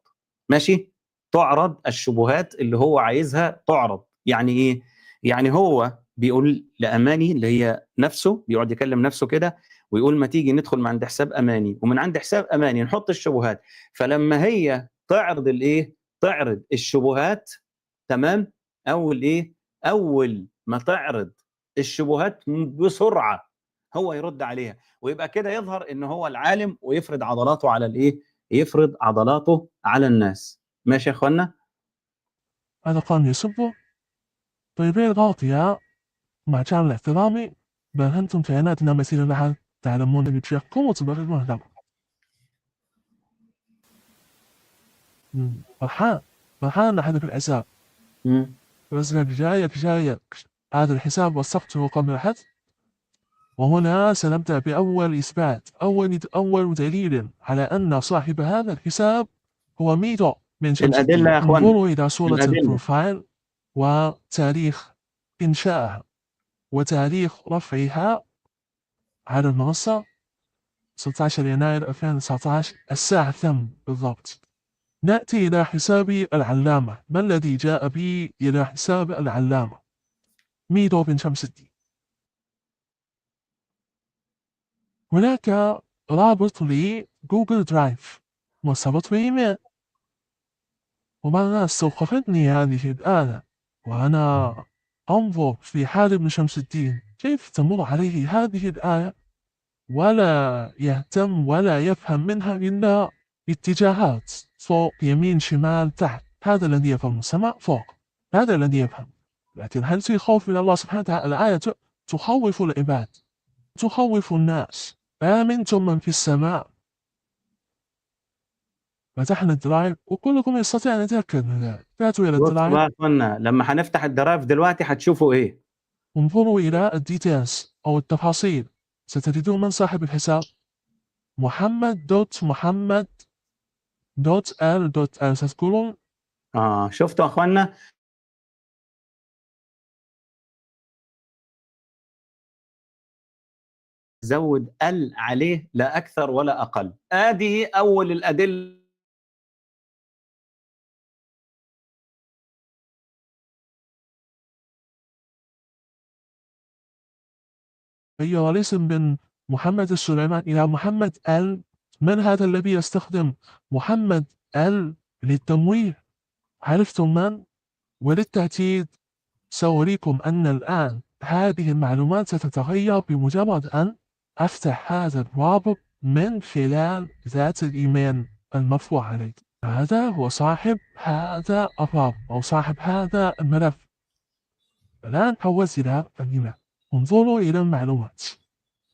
[SPEAKER 1] ماشي، تعرض الشبهات اللي هو عايزها تعرض. يعني ايه؟ يعني هو بيقول لأماني اللي هي نفسه، بيقعد يكلم نفسه كده ويقول ما تيجي ندخل من عند حساب أماني، ومن عند حساب أماني نحط الشبهات. فلما هي تعرض الايه؟ تعرض الشبهات، تمام؟ اول ما تعرض الشبهات بسرعه هو يرد عليها، ويبقى كده يظهر ان هو العالم ويفرض عضلاته على الايه؟ يفرض عضلاته على الناس. ماشي يا اخوانا؟
[SPEAKER 4] هذا كان يسب طيبين غاطية مع جعل الاحترام، بل أنتم كائناتنا مسيرة لها تعلمون بشيخكم وتبررون لهم. فرحان نحن في الحساب، بس بداية هذا الحساب وثقته قبل الحد. وهنا سنبدأ بأول إثبات، أول دليل على أن صاحب هذا الحساب هو ميدو من شمس الدين.
[SPEAKER 1] الأدلة يا أخوانا،
[SPEAKER 4] انظروا إلى صورة
[SPEAKER 1] الأدلة.
[SPEAKER 4] البروفايل وتاريخ إنشائها وتاريخ رفعها على المنصة 16 يناير 2019 الساعة 8 بالضبط. نأتي إلى حساب العلامة. ما الذي جاء بي إلى حساب العلامة؟ ميدو بن شمس الدين. هناك رابط لجوجل درايف مرتبط بإيميل، ومعنى استوقفتني هذه الآلة وأنا أنظر في حال ابن شمس الدين كيف تمر عليه هذه الآية ولا يهتم ولا يفهم منها إلا اتجاهات فوق يمين شمال تحت. هذا الذي يفهم، السماء فوق، هذا الذي يفهم. لكن هل في خوف من الله سبحانه وتعالى؟ الآية تخوف العباد، تخوف الناس. آمنتم من في السماء. فتحنا الدرايف وكلكم يستطيع أن يتأكد من ذلك. فاتوا إلى الدرايف.
[SPEAKER 1] لما هنفتح الدرايف دلوقتي هتشوفوا إيه؟
[SPEAKER 4] انظروا إلى الديتيلز أو التفاصيل، ستجدون من صاحب الحساب. محمد ال ستقولون
[SPEAKER 1] شفتوا يا أخوانا؟ زود ال عليه لا أكثر ولا أقل. هذه أول الأدلة.
[SPEAKER 4] غير الاسم من محمد السليمان إلى محمد ال. من هذا الذي يستخدم محمد ال للتمويه؟ عرفتم من؟ وللتأكيد سأريكم أن الآن هذه المعلومات ستتغير بمجرد أن أفتح هذا الرابط من خلال ذات الإيميل المرفوع عليه. هذا هو صاحب هذا الرابط أو صاحب هذا الملف. الآن حولت إلى الإيميل. انظروا إلى المعلومات.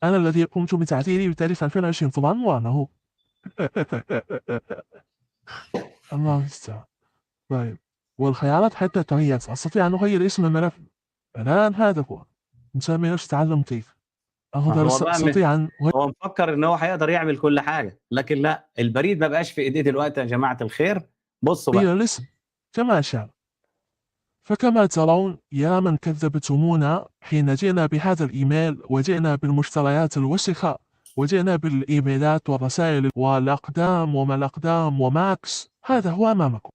[SPEAKER 4] أنا الذي قمت بتعديله بتاريخ 2020 طبعا، وأنه الله المستعان. طيب، والخيارات حتى تغيرت. أستطيع أن أغير اسم الملف. الآن هذا هو نسمي نفسه تعلم كيف. أستطيع أن
[SPEAKER 1] هو مفكر إن هو هيقدر يعمل كل حاجة، لكن لا، البريد ما بقاش في إيديه دلوقتي يا جماعة الخير. بصوا بقى
[SPEAKER 4] الاسم كما شاء. فكما ترون يا من كذبتمونا حين جئنا بهذا الإيميل وجئنا بالمشتريات الوسخة وجئنا بالإيميلات والرسائل والأقدام وما الأقدام وماكس، هذا هو أمامكم.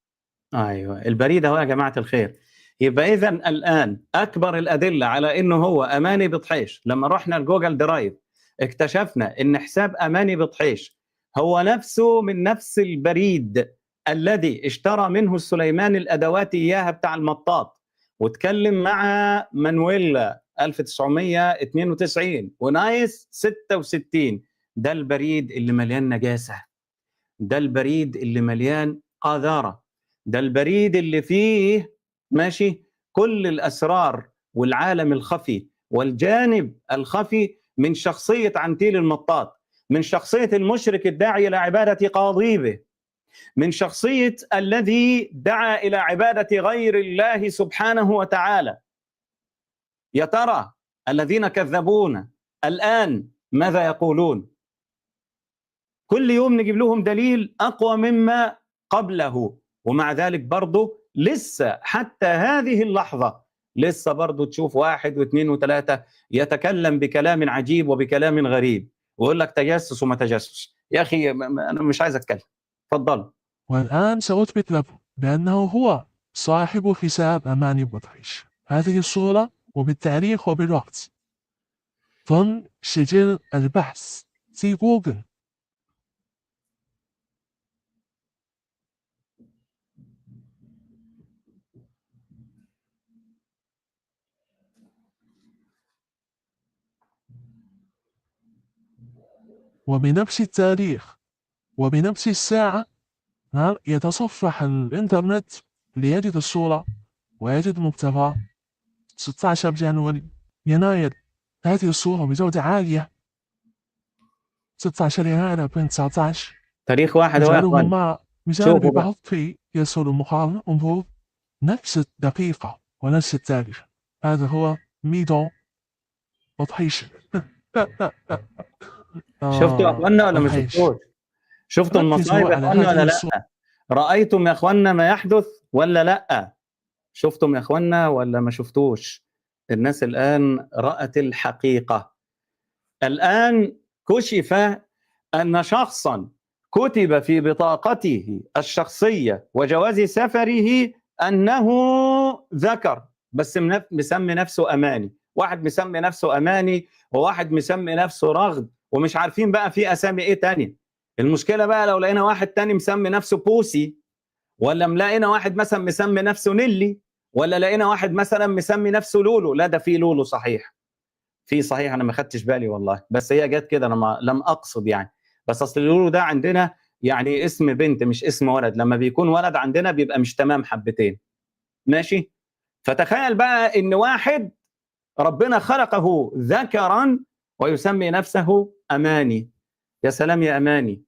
[SPEAKER 1] أيوة، البريد هو يا جماعة الخير. يبقى إذن الآن أكبر الأدلة على إنه هو أماني بطحيش، لما رحنا الجوجل درايف اكتشفنا إن حساب أماني بطحيش هو نفسه من نفس البريد الذي اشترى منه السليمان الأدوات إياها بتاع المطاط، واتكلم مع مانويلا 1992 ونايس 66. ده البريد اللي مليان نجاسة، ده البريد اللي مليان قذارة، ده البريد اللي فيه ماشي كل الأسرار والعالم الخفي والجانب الخفي من شخصية عنتيل المطاط، من شخصية المشرك الداعي إلى عبادة قاضيبه، من شخصية الذي دعا إلى عبادة غير الله سبحانه وتعالى. يا ترى الذين كذبون الآن ماذا يقولون؟ كل يوم نجيب لهم دليل أقوى مما قبله، ومع ذلك برضه لسه حتى هذه اللحظة لسه برضه تشوف واحد واثنين وثلاثة يتكلم بكلام عجيب وبكلام غريب ويقول لك تجسس وما تجسس. يا أخي أنا مش عايز أتكلم، تفضل.
[SPEAKER 4] والآن سأثبت لكم بأنه هو صاحب حساب أماني بطريش. هذه الصورة وبالتاريخ وبالوقت ضمن سجل البحث في جوجل. وبنفس التاريخ وبنفس الساعة يتصفح الإنترنت ليجد الصورة ويجد محتوى 16 يناير. هذه الصورة بجودة عالية 16 يناير 2019
[SPEAKER 1] تاريخ واحد
[SPEAKER 4] نجعله
[SPEAKER 1] واحد.
[SPEAKER 4] مع بجانب
[SPEAKER 1] شوفوا بقى.
[SPEAKER 4] بعض في يسر المقارنة. انظر نفس الدقيقة ونفس التاريخ. هذا هو ميدو بطحيش.
[SPEAKER 1] شفتوا يا اخوانا ولا ما
[SPEAKER 4] بطحيش.
[SPEAKER 1] شفتوش؟ شفتوا
[SPEAKER 4] ركزوا
[SPEAKER 1] المصايب يا
[SPEAKER 4] على
[SPEAKER 1] اخوانا
[SPEAKER 4] هذه
[SPEAKER 1] ولا
[SPEAKER 4] الصورة.
[SPEAKER 1] لا؟ رأيتم يا اخوانا ما يحدث ولا لا؟ شفتم يا اخوانا ولا ما شفتوش؟ الناس الآن رأت الحقيقة. الآن كشف أن شخصا كتب في بطاقته الشخصية وجواز سفره أنه ذكر، بس مسمي نفسه أماني، واحد مسمي نفسه أماني وواحد مسمي نفسه رغد، ومش عارفين بقى في أسامي إيه تاني. المشكلة بقى لو لقينا واحد تاني مسمي نفسه بوسي، ولا لقينا واحد مثلا مسمي نفسه نيلي، ولا لقينا واحد مثلا مسمي نفسه لولو. لا ده في لولو صحيح، في صحيح، انا ما خدتش بالي والله، بس هي جت كده، انا لم اقصد يعني. بس اصل لولو ده عندنا يعني اسم بنت مش اسم ولد، لما بيكون ولد عندنا بيبقى مش تمام حبتين، ماشي. فتخيل بقى ان واحد ربنا خلقه ذكرا ويسمي نفسه اماني. يا سلام يا اماني،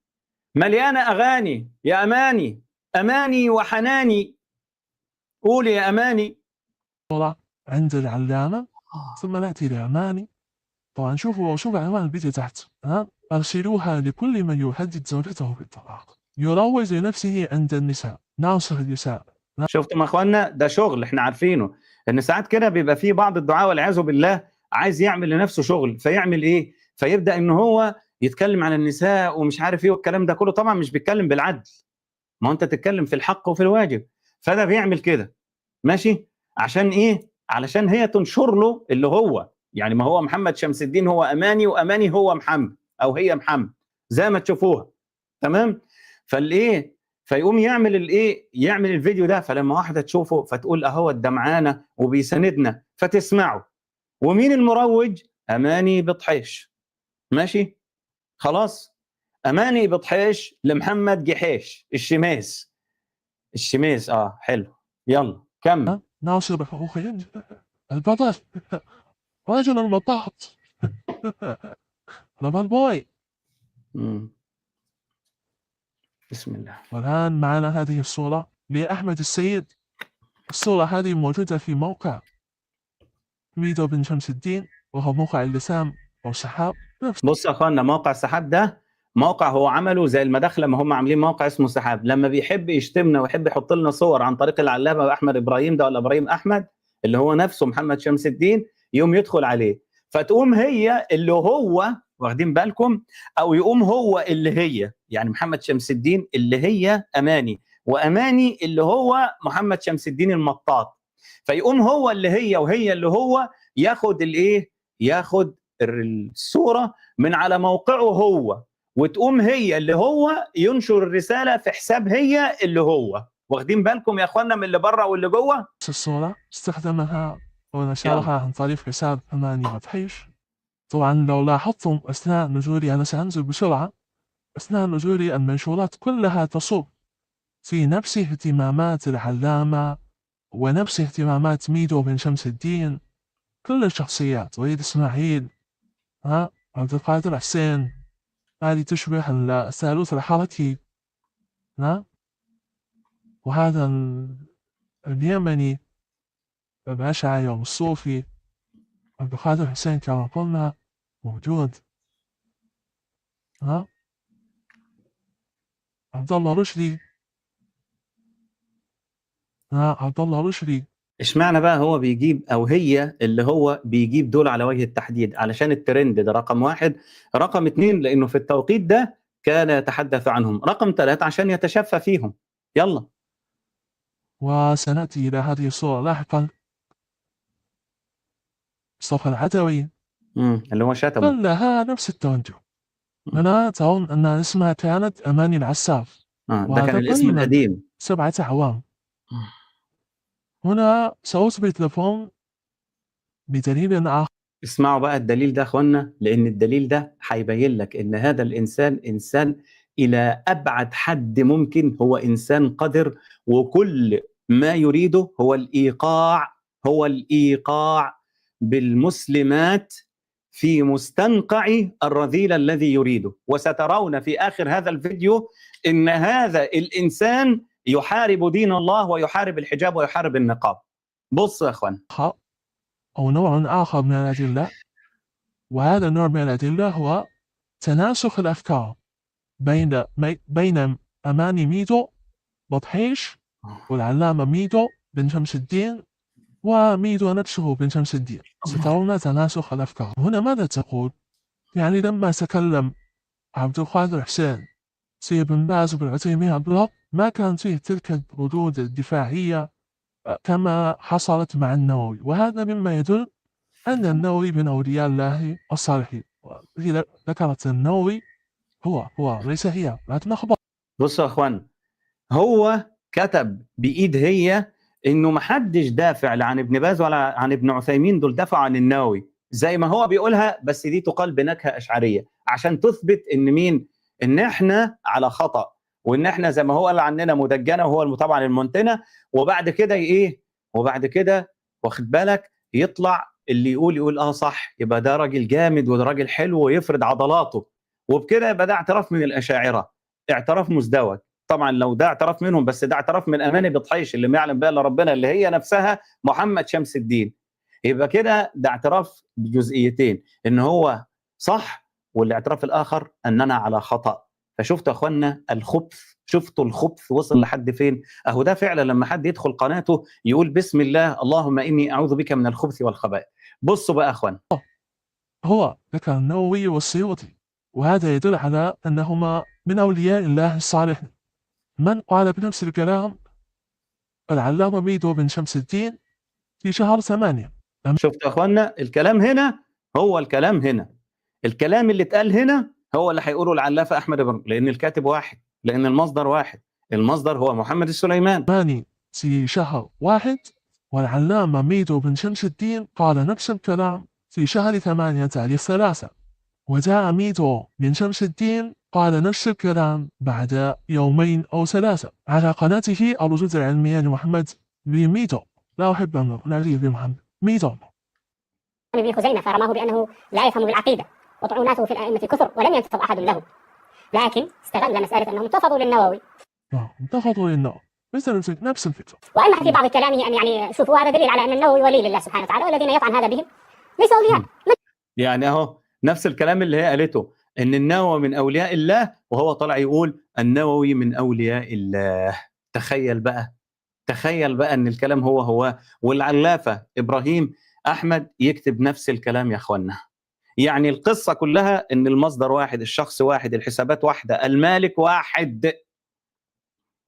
[SPEAKER 1] مليانه اغاني يا اماني، اماني وحناني، قولي يا اماني.
[SPEAKER 4] عند العلامة ثم نأتي لأماني. طبعا شوفوا عنوان الفيديو تحت. أرسلوها لكل من يهدد زوجته بالطلاق، يروج لنفسه عند النساء، ناصر النساء.
[SPEAKER 1] شفتم يا اخوانا؟ ده شغل احنا عارفينه، ان ساعات كده بيبقى فيه بعض الدعاء والعياذ بالله عايز يعمل لنفسه شغل، فيعمل ايه؟ فيبدا ان هو يتكلم عن النساء ومش عارف ايه والكلام ده كله. طبعا مش بيتكلم بالعدل، ما هو انت تتكلم في الحق وفي الواجب، فده بيعمل كده ماشي. عشان ايه؟ علشان هي تنشر له اللي هو يعني، ما هو محمد شمس الدين هو اماني، واماني هو محمد او هي محمد زي ما تشوفوها، تمام. فالايه، فيقوم يعمل الايه، يعمل الفيديو ده، فلما واحده تشوفه فتقول اهو ده معانا وبيساندنا فتسمعه. ومين المروج؟ اماني بطحيش، ماشي خلاص. اماني بطحيش لمحمد جحيش الشماس، الشماس حلو. يلا كمل.
[SPEAKER 4] ناصر بحقوقه البطل، رجل المطاط. لبن بوي.
[SPEAKER 1] بسم الله.
[SPEAKER 4] والآن معنا هذه الصورة لأحمد السيد. الصورة هذه موجودة في موقع ميدو بن شمس الدين، وهو موقع اللسان والسحاب.
[SPEAKER 1] بص يا اخوانا، موقع السحاب ده موقع هو عمله زي المداخله، ما هم عاملين موقع اسمه سحاب. لما بيحب يشتمنا ويحب يحط لنا صور عن طريق العلامه احمد ابراهيم ده، ولا ابراهيم احمد اللي هو نفسه محمد شمس الدين، يوم يدخل عليه فتقوم هي اللي هو، واخدين بالكم؟ او يقوم هو اللي هي، يعني محمد شمس الدين اللي هي اماني، واماني اللي هو محمد شمس الدين المطاط. فيقوم هو اللي هي وهي اللي هو ياخد الايه، ياخد الصوره من على موقعه هو، وتقوم هي اللي هو ينشر الرساله في حساب هي اللي هو. واخدين بالكم يا اخوانا من اللي بره واللي جوه؟
[SPEAKER 4] الصورة استخدمها ونشرها عن طريق حساب أماني بطحيش. طبعا لو لاحظتم أثناء نزولي، أنا سأنزل بسرعة، أثناء نزولي المنشورات كلها تصب في نفس اهتمامات العلامة ونفس اهتمامات ميدو بن شمس الدين. كل الشخصيات، وليد إسماعيل، عبد القادر حسين، هذه تشبه الثالوث الحركي. وهذا اليمني الأشعري والصوفي عبد القادر حسين كما قلنا موجود. عبد الله رشدي. عبد الله رشدي.
[SPEAKER 1] اشمعنى بقى هو بيجيب او هي اللي هو بيجيب دول على وجه التحديد؟ علشان الترند ده رقم 1. رقم 2 لانه في التوقيت ده كان يتحدث عنهم. رقم 3 عشان يتشفى فيهم. يلا.
[SPEAKER 4] وسنأتي إلى هذه الصورة لاحقا. مصطفى العدوي
[SPEAKER 1] اللي هو شتمه.
[SPEAKER 4] لها نفس التوجه. أنا تظن أن اسمها كانت أماني العساف،
[SPEAKER 1] ده كان الاسم
[SPEAKER 4] وتقريبا
[SPEAKER 1] القديم.
[SPEAKER 4] 7 أعوام. هنا سأثبت لكم بدليل آخر.
[SPEAKER 1] اسمعوا بقى الدليل ده يا اخوانا، لان الدليل ده هيبين لك ان هذا الانسان انسان الى ابعد حد ممكن، هو انسان قدر، وكل ما يريده هو الايقاع بالمسلمات في مستنقع الرذيل الذي يريده. وسترون في اخر هذا الفيديو ان هذا الانسان يحارب دين الله ويحارب الحجاب ويحارب النقاب. بص يا اخوان،
[SPEAKER 4] أو نوع آخر من الأدلة، وهذا النوع من الأدلة هو تناسخ الأفكار بين أماني ميدو بطحيش والعلامة ميدو بن شمس الدين وميدو نفسه بن شمس الدين. سترون تناسخ الأفكار. هنا ماذا تقول؟ يعني لما تكلم عبد القادر حسين سي بن باز بن عثيمين عبد الله، ما كان فيه تلك الردود الدفاعية كما حصلت مع النووي، وهذا مما يدل أن النووي من أولياء الله الصالحين. إذا ذكرت النووي هو ليس هي، لا تنخبط.
[SPEAKER 1] بصوا يا اخوان، هو كتب بايد هي انه ما حدش دافع لا عن ابن باز ولا عن ابن عثيمين، دول دافعوا عن النووي زي ما هو بيقولها، بس دي تقال بنكهه اشعريه عشان تثبت ان مين؟ ان احنا على خطا، وان احنا زي ما هو قال عننا مدجنه وهو طبعا المنتنه. وبعد كده ايه؟ وبعد كده واخد بالك يطلع اللي يقول صح، يبقى ده راجل جامد وده راجل حلو ويفرد عضلاته، وبكده يبقى ده اعتراف من الاشاعره، اعتراف مزدوج. طبعا لو ده اعتراف منهم، بس ده اعتراف من اماني بطحيش اللي ما يعلم بها الا ربنا، اللي هي نفسها محمد شمس الدين. يبقى كده ده اعتراف بجزئيتين، ان هو صح، والاعتراف الاخر اننا على خطا. فشفتوا يا اخوانا الخبث، شفتوا الخبث وصل لحد فين؟ اهو ده فعلا لما حد يدخل قناته يقول بسم الله اللهم اني اعوذ بك من الخبث والخبائث. بصوا بقى يا اخوان،
[SPEAKER 4] هو ذكر النووي والسيوطي، وهذا يدل على أنهما من أولياء الله الصالحين. من قال بنفس الكلام؟ العلامة ميدو بن شمس الدين في شهر 8.
[SPEAKER 1] شفتوا يا اخوانا الكلام هنا هو الكلام هنا، الكلام اللي اتقال هنا هو اللي هيقوله العلافه احمد بن، لان الكاتب واحد، لان المصدر واحد، المصدر هو محمد السليمان.
[SPEAKER 4] في شهر 1، والعلامة ميدو بن شمس الدين قال نفس الكلام في شهر 8 تاريخ 3، وجاء ميدو بن شمس الدين قال نفس الكلام بعد 2 أو 3 على قناته الردود العلمية لمحمد بن ميدو. لا أحب أن نعرف بمحمد ميدو.
[SPEAKER 7] ابن خزيمة فرماه بأنه لا يفهم بالعقيدة، وطعناته في الأئمة كثر ولم ينتصر أحد له، لكن استغل مسألة أنهم انتفضوا للنووي.
[SPEAKER 4] انتفضوا للنووي مثل نفس الفكرة.
[SPEAKER 7] وأما في بعض كلامه أن يعني شوفوا هذا دليل على أن النووي ولي لله سبحانه وتعالى، والذين يطعن هذا بهم ليسوا أولياء.
[SPEAKER 1] يعني أهو نفس الكلام اللي هي قالته، ان النووي من اولياء الله، وهو طلع يقول النووي من اولياء الله. تخيل بقى ان الكلام هو، والعلافه ابراهيم احمد يكتب نفس الكلام يا اخوانا. يعني القصه كلها ان المصدر واحد، الشخص واحد، الحسابات واحده، المالك واحد.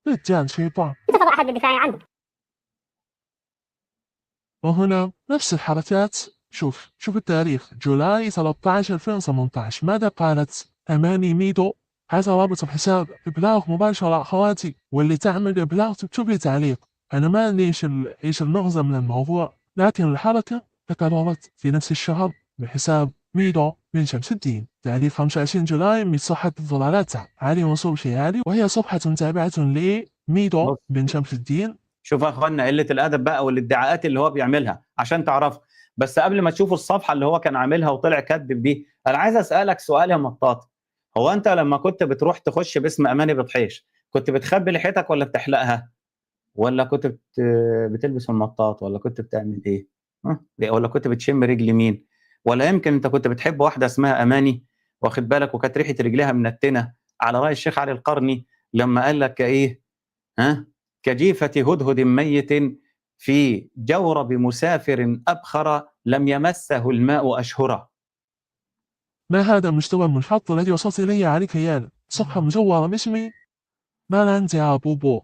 [SPEAKER 4] رجال شيطان
[SPEAKER 7] انتفض احد بالدفاع عنه.
[SPEAKER 4] وهنا نفس الحركات. شوف التاريخ، جولاي 13 2018. ماذا قالت أماني ميدو؟ هذا رابط الحساب إبلاغ مباشرة أخواتي، واللي تعمل إبلاغ تكتب لي تعليق. أنا ما أدري إيش المغزى من الموضوع، لكن الحركة تكررت في نفس الشهر بحساب ميدو بن شمس الدين، تاريخ 25 جولاي من صفحة الضلالات علي منصور شيالي، وهي صفحة تابعة لميدو بن شمس الدين.
[SPEAKER 1] شوف يا اخوانا قله الادب بقى والادعاءات اللي هو بيعملها عشان تعرف. بس قبل ما تشوفوا الصفحه اللي هو كان عاملها وطلع كاتب بيه، انا عايز اسالك سؤال يا مطاط. هو انت لما كنت بتروح تخش باسم اماني بطحيش كنت بتخبي لحيتك ولا بتحلقها؟ ولا كنت بتلبس المطاط؟ ولا كنت بتعمل ايه؟ ولا كنت بتشم رجل مين؟ ولا يمكن انت كنت بتحب واحده اسمها اماني واخد بالك، وكانت ريحه رجلها منتنه على راي الشيخ علي القرني، لما قال لك إيه؟ كجيفة هدهد ميت في جورب مسافر أبخر لم يمسه الماء أشهرا.
[SPEAKER 4] ما هذا المستوى المنحط الذي وصلت إليه على كيان؟ صفحة مزورة باسمي من أنت يا بوبو؟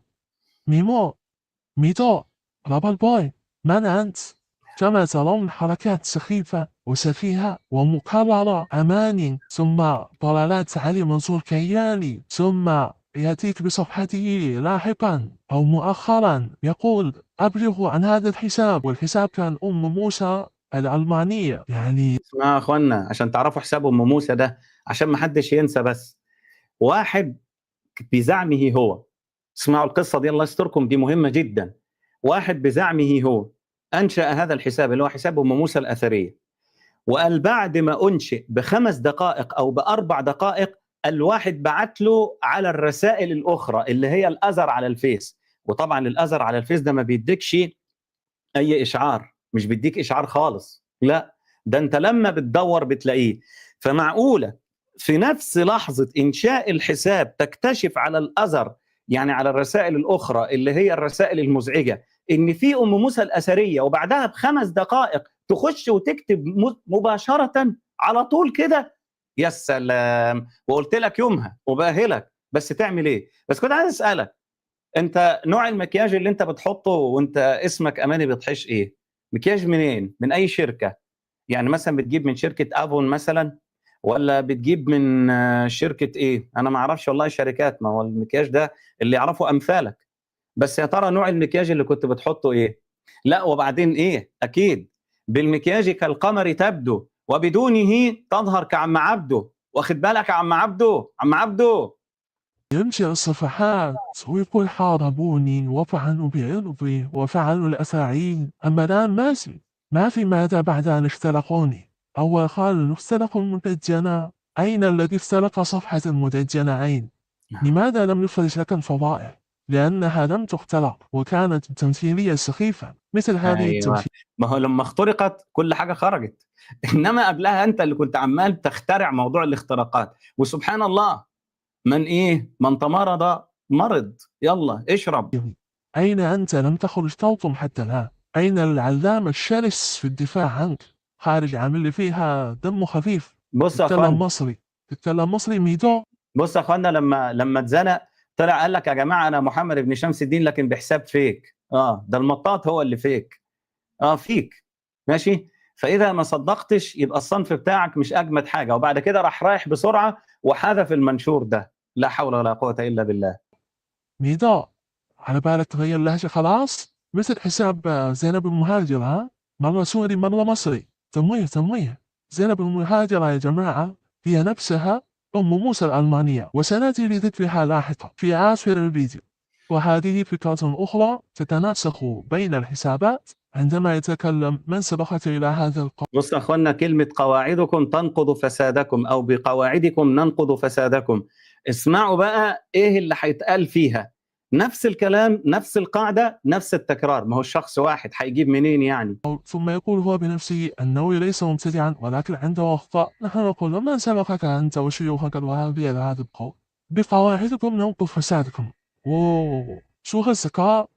[SPEAKER 4] ميمو ميدو رابر بوي، من أنت؟ كما ترون حركات سخيفة وسفيهة ومكررة، أماني ثم ضلالات علي منصور كياني، ثم يأتيك بصفحته لاحقا أو مؤخرا يقول أبلغوا عن هذا الحساب، والحساب كان أم موسى الألمانية. يعني
[SPEAKER 1] اسمعوا يا أخوانا عشان تعرفوا حساب أم موسى ده، عشان ما حدش ينسى. بس واحد بزعمه هو، اسمعوا القصة دي الله يستركم، دي مهمة جدا. واحد بزعمه هو أنشأ هذا الحساب اللي هو حساب أم موسى الأثرية، وقال بعد ما أنشئ ب5 دقائق أو ب4 دقائق الواحد بعت له على الرسائل الأخرى اللي هي الأزر على الفيس. وطبعا الأزر على الفيس ده ما بيديكش أي إشعار، مش بيديك إشعار خالص، لا ده أنت لما بتدور بتلاقيه. فمعقولة في نفس لحظة إنشاء الحساب تكتشف على الأزر، يعني على الرسائل الأخرى اللي هي الرسائل المزعجة، إن في أم موسى الأثرية، وبعدها ب5 دقائق تخش وتكتب مباشرة على طول كده؟ يا سلام. وقلت لك يومها وباهلك، بس تعمل إيه؟ بس كنت عايز أسألك، أنت نوع المكياج اللي أنت بتحطه وأنت اسمك أماني بطحيش إيه؟ مكياج منين؟ من أي شركة؟ يعني مثلا بتجيب من شركة أفون مثلا، ولا بتجيب من شركة ايه؟ انا ما اعرفش والله شركات، ما هو المكياج ده اللي يعرفه امثالك. بس يا ترى نوع المكياج اللي كنت بتحطه ايه؟ لا وبعدين ايه؟ اكيد بالمكياج كالقمر تبدو وبدونه تظهر كعم عبده. واخد بالك يا عم عبده؟ عم عبده
[SPEAKER 4] ينشئ الصفحات ويقول حاربوني وفعلوا بعرضي وفعلوا الأفاعيل، أما الآن ما في ماذا بعد أن اخترقوني. أول قالوا اخترقوا المدجنة، أين الذي اخترق صفحة المدجنة؟ أين؟ لماذا لم يفرج لك الفضائح؟ لأنها لم تخترق وكانت تمثيلية سخيفة مثل هذه
[SPEAKER 1] ايوه،
[SPEAKER 4] التمثيل.
[SPEAKER 1] ما هو لما اخترقت كل حاجه خرجت. انما قبلها انت اللي كنت عمال تخترع موضوع الاختراقات. وسبحان الله، من تمرض مرض. يلا اشرب.
[SPEAKER 4] أين أنت؟ لم تخرج تلطم حتى الآن. أين العلام الشرس في الدفاع عنك؟ خارج عامل لي فيها دمه خفيف.
[SPEAKER 1] بص يا
[SPEAKER 4] تتكلم
[SPEAKER 1] اخوان،
[SPEAKER 4] مصري، تتكلم مصري ميدو.
[SPEAKER 1] بص يا اخوانا، لما اتزنق طلع قال لك يا جماعه انا محمد بن شمس الدين لكن بحساب فيك. ده المطاط هو اللي فيك. فيك ماشي. فاذا ما صدقتش يبقى الصنف بتاعك مش اجمد حاجه. وبعد كده رايح بسرعه وحذف المنشور ده. لا حول ولا قوه الا بالله.
[SPEAKER 4] ميدو على بالك تغير اللهجة خلاص؟ مثل حساب زينب المهاجرة، ها؟ مرة سوري مرة مصري. تمويه. زينب المهاجرة يا جماعة هي نفسها أم موسى الألمانية، وسنأتي لذكرها لاحقا في آخر الفيديو. وهذه فكرة أخرى تتناسق بين الحسابات عندما يتكلم من سبقك إلى هذا القول.
[SPEAKER 1] بص يا اخوانا، كلمه قواعدكم تنقض فسادكم او بقواعدكم ننقض فسادكم. اسمعوا بقى ايه اللي هيتقال فيها. نفس الكلام، نفس القاعده، نفس التكرار. ما هو الشخص واحد هيجيب منين يعني؟
[SPEAKER 4] ثم يقول هو بنفسه أنه ليس مبتدعا ولكن عنده أخطاء. نحن نقول من سبقك أنت وشيوخك الوهابية لهذا القول؟ بقواعدكم ننقض فسادكم. أوه شو هالذكاء.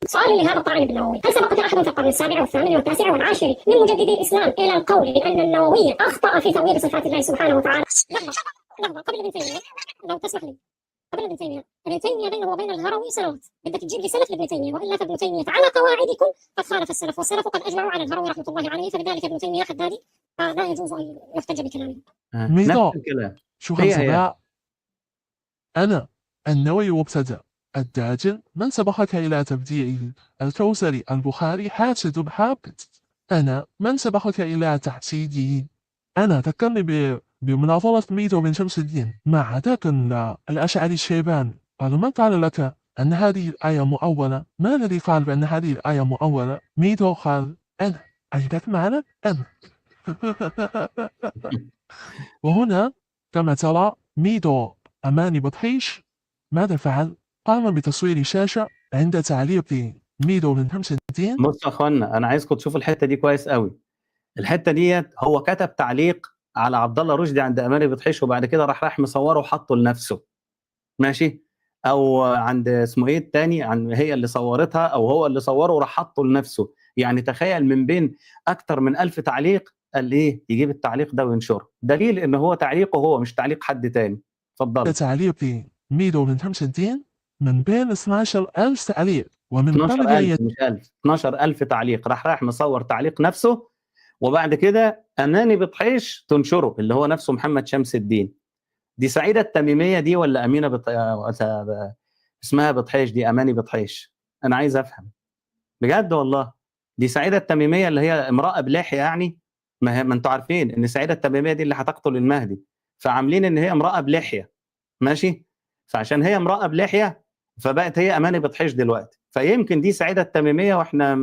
[SPEAKER 7] سؤال لهذا الطعن بالنووي: هل سبقك احد في القرن السابع والثامن والتاسع والعاشر من مجددي الاسلام الى القول بان النووي اخطا في تاويل صفات الله سبحانه وتعالى؟ لحظه قبل ابن تيميه، لو تسمح لي، قبل ابن تيميه بينه وبين الهروي سنوات. بدك تجيب لي سلف لابن تيميه، والا فابن تيميه على قواعدكم قد خالف السلف، والسلف قد اجمعوا على الهروي رحمه الله عليه، فلذلك ابن تيميه حدادي لا يجوز ان يحتج بكلامه.
[SPEAKER 4] ميدو
[SPEAKER 1] نفس الكلام.
[SPEAKER 4] شو
[SPEAKER 1] هي
[SPEAKER 4] هالذكاء. أنا النووي مبتدع، الداجن من سبقك إلى تبديعه، الكوثري البخاري حاسد بحاقد، أنا من سبقك إلى تحسيده. أنا ذكرني بمناظرة ميدو بن شمس الدين مع ذاك الأشعري الشيباني. قالوا من قال لك أن هذه الآية مؤولة؟ ما الذي قال بأن هذه الآية مؤولة؟ ميدو قال أنا. أجدك معنا أنا. وهنا كما ترى ميدو أماني بطحيش ماذا فعل؟ قام بتصوير شاشة عند تعليق ميدو بن شمس الدين.
[SPEAKER 1] بص يا اخوانا، انا عايزكم تشوفوا الحته دي كويس قوي. الحته ديت هو كتب تعليق على عبد الله رشدي عند اماني بطحيش، وبعد كده راح مصوره وحطه لنفسه، ماشي؟ او عند اسمه ايه الثاني، عن هي اللي صورتها او هو اللي صوره وراح حطه لنفسه. يعني تخيل من بين اكتر من 1000 تعليق قال ايه يجيب التعليق ده وينشره، دليل ان هو تعليقه هو مش تعليق حد تاني. اتفضل.
[SPEAKER 4] تعليقي ميدو بن شمس الدين من بين 12,000 تعليق، ومن
[SPEAKER 1] 12,000 مش 1000، 12,000 تعليق، راح مصور تعليق نفسه، وبعد كده اماني بطحيش تنشره اللي هو نفسه محمد شمس الدين. دي سعيده التميميه دي ولا امينه اسمها بطحيش دي؟ اماني بطحيش، انا عايز افهم بجد والله. دي سعيده التميميه اللي هي امراه بلحيه يعني، ما انتوا عارفين ان سعيده التميميه دي اللي هتقتل المهدي، فعاملين ان هي امراه بلحيه، ماشي؟ فعشان هي امراه بلحيه فبقت هي اماني بطحيش دلوقتي، فيمكن دي سعيده التميميه واحنا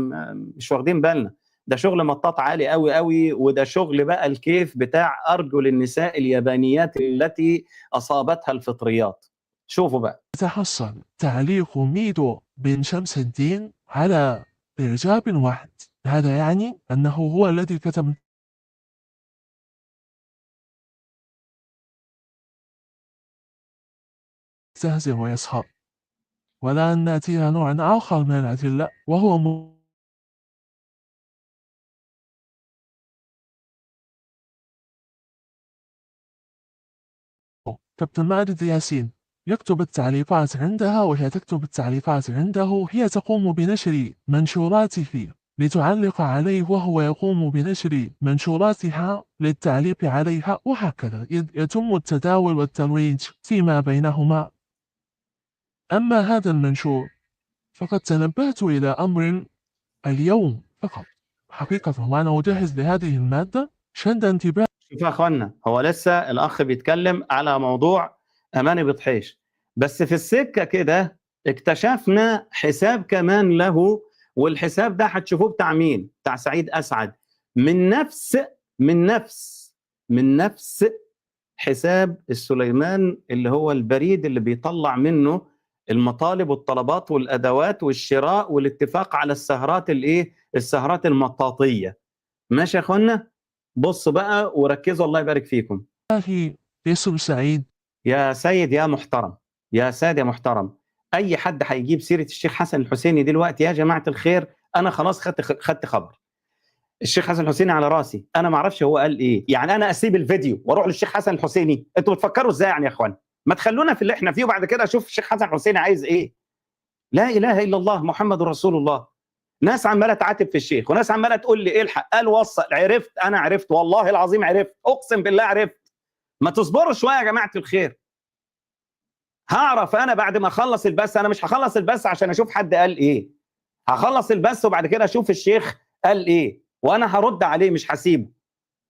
[SPEAKER 1] مش واخدين بالنا. ده شغل مطاط عالي قوي قوي، وده شغل بقى الكيف بتاع ارجل النساء اليابانيات التي اصابتها الفطريات. شوفوا بقى.
[SPEAKER 4] تحصل تعليق ميدو بن شمس الدين على إعجاب واحد، هذا يعني أنه هو الذي كتب يستهزئ ويسخر، ولا أن نأتي نوع آخر من الأدلة وهو كابتن ماجد ياسين يكتب التعليقات عندها وهي تكتب التعليقات عنده، هي تقوم بنشر منشوراته لتعلق عليه وهو يقوم بنشر منشوراتها للتعليق عليها، وهكذا يتم التداول والترويج فيما بينهما. أما هذا المنشور فقد تنبهت إلى أمر اليوم فقط حقيقة، وأنا أجهز لهذه المادة شد انتباه.
[SPEAKER 1] شوف يا اخوانا، هو لسه الاخ بيتكلم على موضوع اماني بطحيش، بس في السكه كده اكتشفنا حساب كمان له، والحساب ده هتشوفوه بتاع مين؟ بتاع سعيد اسعد، من نفس حساب السليمان اللي هو البريد اللي بيطلع منه المطالب والطلبات والادوات والشراء والاتفاق على السهرات الايه؟ السهرات المطاطيه. ماشي يا اخوانا؟ بصوا بقى وركزوا الله يبارك فيكم.
[SPEAKER 4] اسم سعيد
[SPEAKER 1] يا سيد يا محترم، يا سيد يا محترم، اي حد هيجيب سيره الشيخ حسن الحسيني دلوقتي يا جماعه الخير، انا خلاص خدت خبر. الشيخ حسن الحسيني على راسي، انا ما اعرفش هو قال ايه، يعني انا اسيب الفيديو واروح للشيخ حسن الحسيني؟ انتوا بتفكروا ازاي يعني يا اخوان؟ ما تخلونا في اللي احنا فيه وبعد كده اشوف الشيخ حسن الحسيني عايز ايه. لا اله الا الله محمد رسول الله. ناس عماله تعاتب في الشيخ، وناس عماله تقول لي الحق، قال وصل، عرفت، انا عرفت والله العظيم عرفت، اقسم بالله عرفت. ما تصبروا شويه يا جماعه الخير. هعرف انا بعد ما اخلص البث، انا مش هخلص البث عشان اشوف حد قال ايه، هخلص البث وبعد كده اشوف الشيخ قال ايه، وانا هرد عليه مش هسيبه.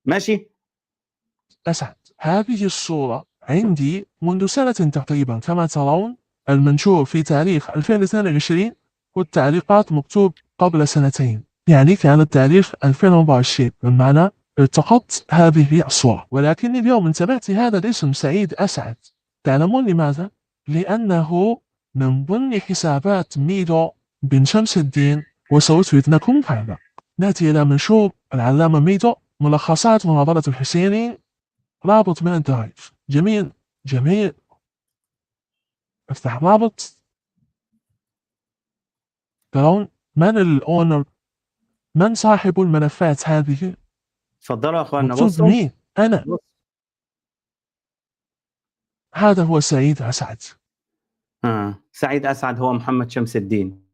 [SPEAKER 1] ماشي؟
[SPEAKER 4] أسعد، هذه الصورة عندي منذ سنة تقريبا كما ترون، المنشور في تاريخ 2022 والتعليقات مكتوب قبل سنتين، يعني كان التاريخ 2024، بمعنى التقطت هذه الصورة. ولكن اليوم انتبهت هذا الاسم سعيد أسعد، تعلمون لماذا؟ لأنه من ضمن حسابات ميدو بن شمس الدين، وسأثبت لكم هذا. نأتي إلى منشور العلامة ميدو ملخصات مناظرة الحسيني، رابط من الدرايف. جميل افتح رابط، ترون من الاونر، من صاحب الملفات هذه.
[SPEAKER 1] اتفضلوا يا اخوانا
[SPEAKER 4] مكتوب
[SPEAKER 1] بصوا.
[SPEAKER 4] مين؟ انا. هذا هو سعيد اسعد.
[SPEAKER 1] سعيد اسعد هو محمد شمس الدين.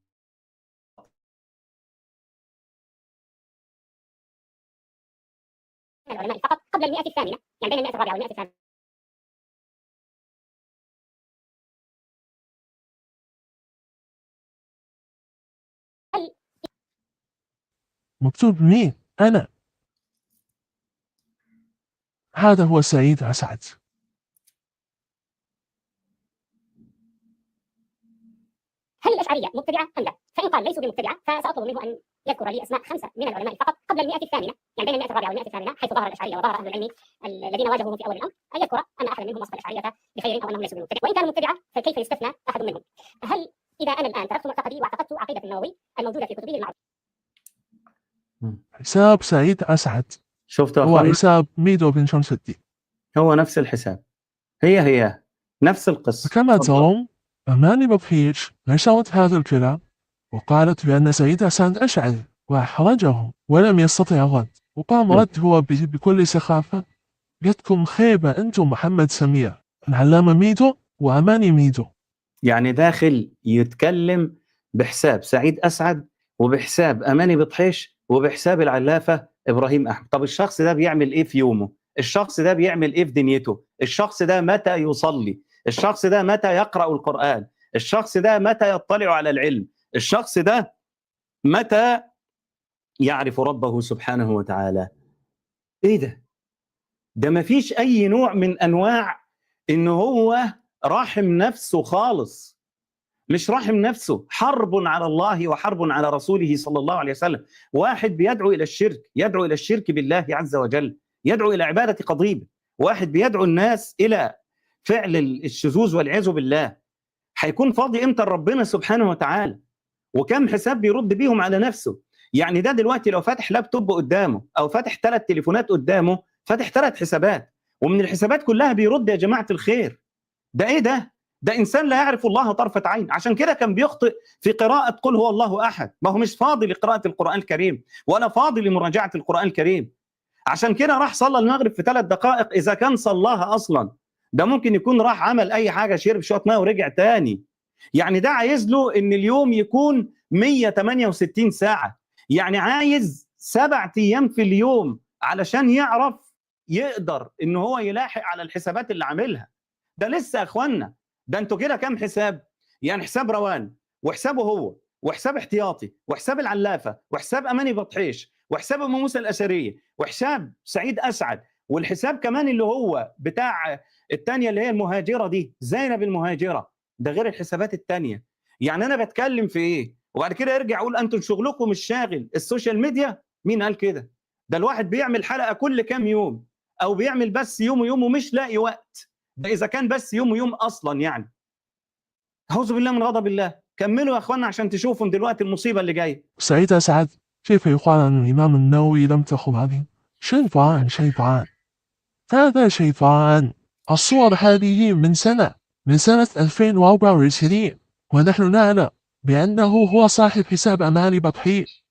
[SPEAKER 7] العلماء فقط قبل المئة الثامنة، يعني بين المئة الرابعة والمئة الثامنة.
[SPEAKER 4] مكتوب مين؟ انا. هذا هو سعيد اسعد.
[SPEAKER 7] هل الأشعرية مبتدعة أم لا؟ فإن قال ليسوا بمبتدعة فسأطلب منه أن يذكر لي أسماء 5 من العلماء فقط قبل المئة الثامنة، يعني بين المئة الرابعة والمئة الثامنة، حيث ظهر الأشعرية وظهر أهل العلم الذين واجهوه في أول الأمر، أن يذكر أن أحد منهم وصف الأشعرية بخير أو أنهم ليسوا بمبتدعة، وإن كانوا مبتدعة فكيف يستثنى أحد منهم؟ هل إذا أنا الآن تركت معتقدي واعتقدت عقيدة النووي الموجودة في كتبه المعروفة؟
[SPEAKER 4] حساب سعيد اسعد
[SPEAKER 1] شفتوا يا
[SPEAKER 4] هو
[SPEAKER 1] اخوانا؟
[SPEAKER 4] حساب ميدو بن شمس الدين.
[SPEAKER 1] هو نفس الحساب، هي نفس القصة.
[SPEAKER 4] فكما
[SPEAKER 1] تفضل.
[SPEAKER 4] ترون أماني بطحيش نشرت هذا الكلام وقالت بأن سعيد حسن أشعري وأحرجهم ولم يستطع الرد، وقام رد هو بكل سخافة: جدكم خيبة أنتم محمد سمير العلامة ميدو وأماني ميدو.
[SPEAKER 1] يعني داخل يتكلم بحساب سعيد أسعد وبحساب أماني بطحيش وبحساب العلافة إبراهيم أحمد. طب الشخص ده بيعمل إيه في يومه؟ الشخص ده بيعمل إيه في دنيته؟ الشخص ده متى يصلي؟ الشخص ده متى يقرأ القرآن؟ الشخص ده متى يطلع على العلم؟ الشخص ده متى يعرف ربه سبحانه وتعالى؟ إيه ده؟ ده مفيش أي نوع من أنواع إن هو راحم نفسه خالص، مش راحم نفسه، حرب على الله وحرب على رسوله صلى الله عليه وسلم. واحد بيدعو إلى الشرك، يدعو إلى الشرك بالله عز وجل، يدعو إلى عبادة قضيب، واحد بيدعو الناس إلى فعل الشذوذ والعياذ بالله. هيكون فاضي إمتى ربنا سبحانه وتعالى؟ وكم حساب بيرد بيهم على نفسه؟ يعني ده دلوقتي لو فاتح لابتوب قدامه أو فاتح 3 تليفونات قدامه، فاتح 3 حسابات، ومن الحسابات كلها بيرد. يا جماعة الخير، ده إيه ده؟ ده إنسان لا يعرف الله طرفة عين. عشان كده كان بيخطئ في قراءة قل هو الله أحد، ما هو مش فاضي لقراءة القرآن الكريم ولا فاضي لمراجعة القرآن الكريم. عشان كده راح صلى المغرب في 3 دقائق إذا كان صلاها أصلا. ده ممكن يكون راح عمل أي حاجة، شرب شوية ماء ورجع تاني. يعني ده عايز له إن اليوم يكون 168 ساعة، يعني عايز 7 أيام في اليوم علشان يعرف يقدر إن هو يلاحق على الحسابات اللي عاملها. ده لسه يا اخوانا، ده انتوا كده كام حساب؟ يعني حساب روان، وحسابه هو، وحساب احتياطي، وحساب العلافه، وحساب اماني بطحيش، وحساب ام موسى الاشريه، وحساب سعيد اسعد، والحساب كمان اللي هو بتاع الثانيه اللي هي المهاجره دي، زينب المهاجره. ده غير الحسابات الثانيه. يعني انا بتكلم في ايه؟ وبعد كده يرجع يقول انتوا شغلكم مش شاغل السوشيال ميديا؟ مين قال كده؟ ده الواحد بيعمل حلقه كل كام يوم، او بيعمل بس يوم ويوم ومش لاقي وقت. ده إذا كان بس يوم ويوم أصلا. يعني أعوذ بالله من غضب الله. كملوا يا أخوانا عشان تشوفوا دلوقتي المصيبة اللي جاية.
[SPEAKER 4] سعيد أسعد كيف يقال أن الإمام النووي لم تخب هذه؟ شيطان هذا شيطان. الصور هذه من سنة 2024، ونحن نعلم بأنه هو صاحب حساب أماني بطحيش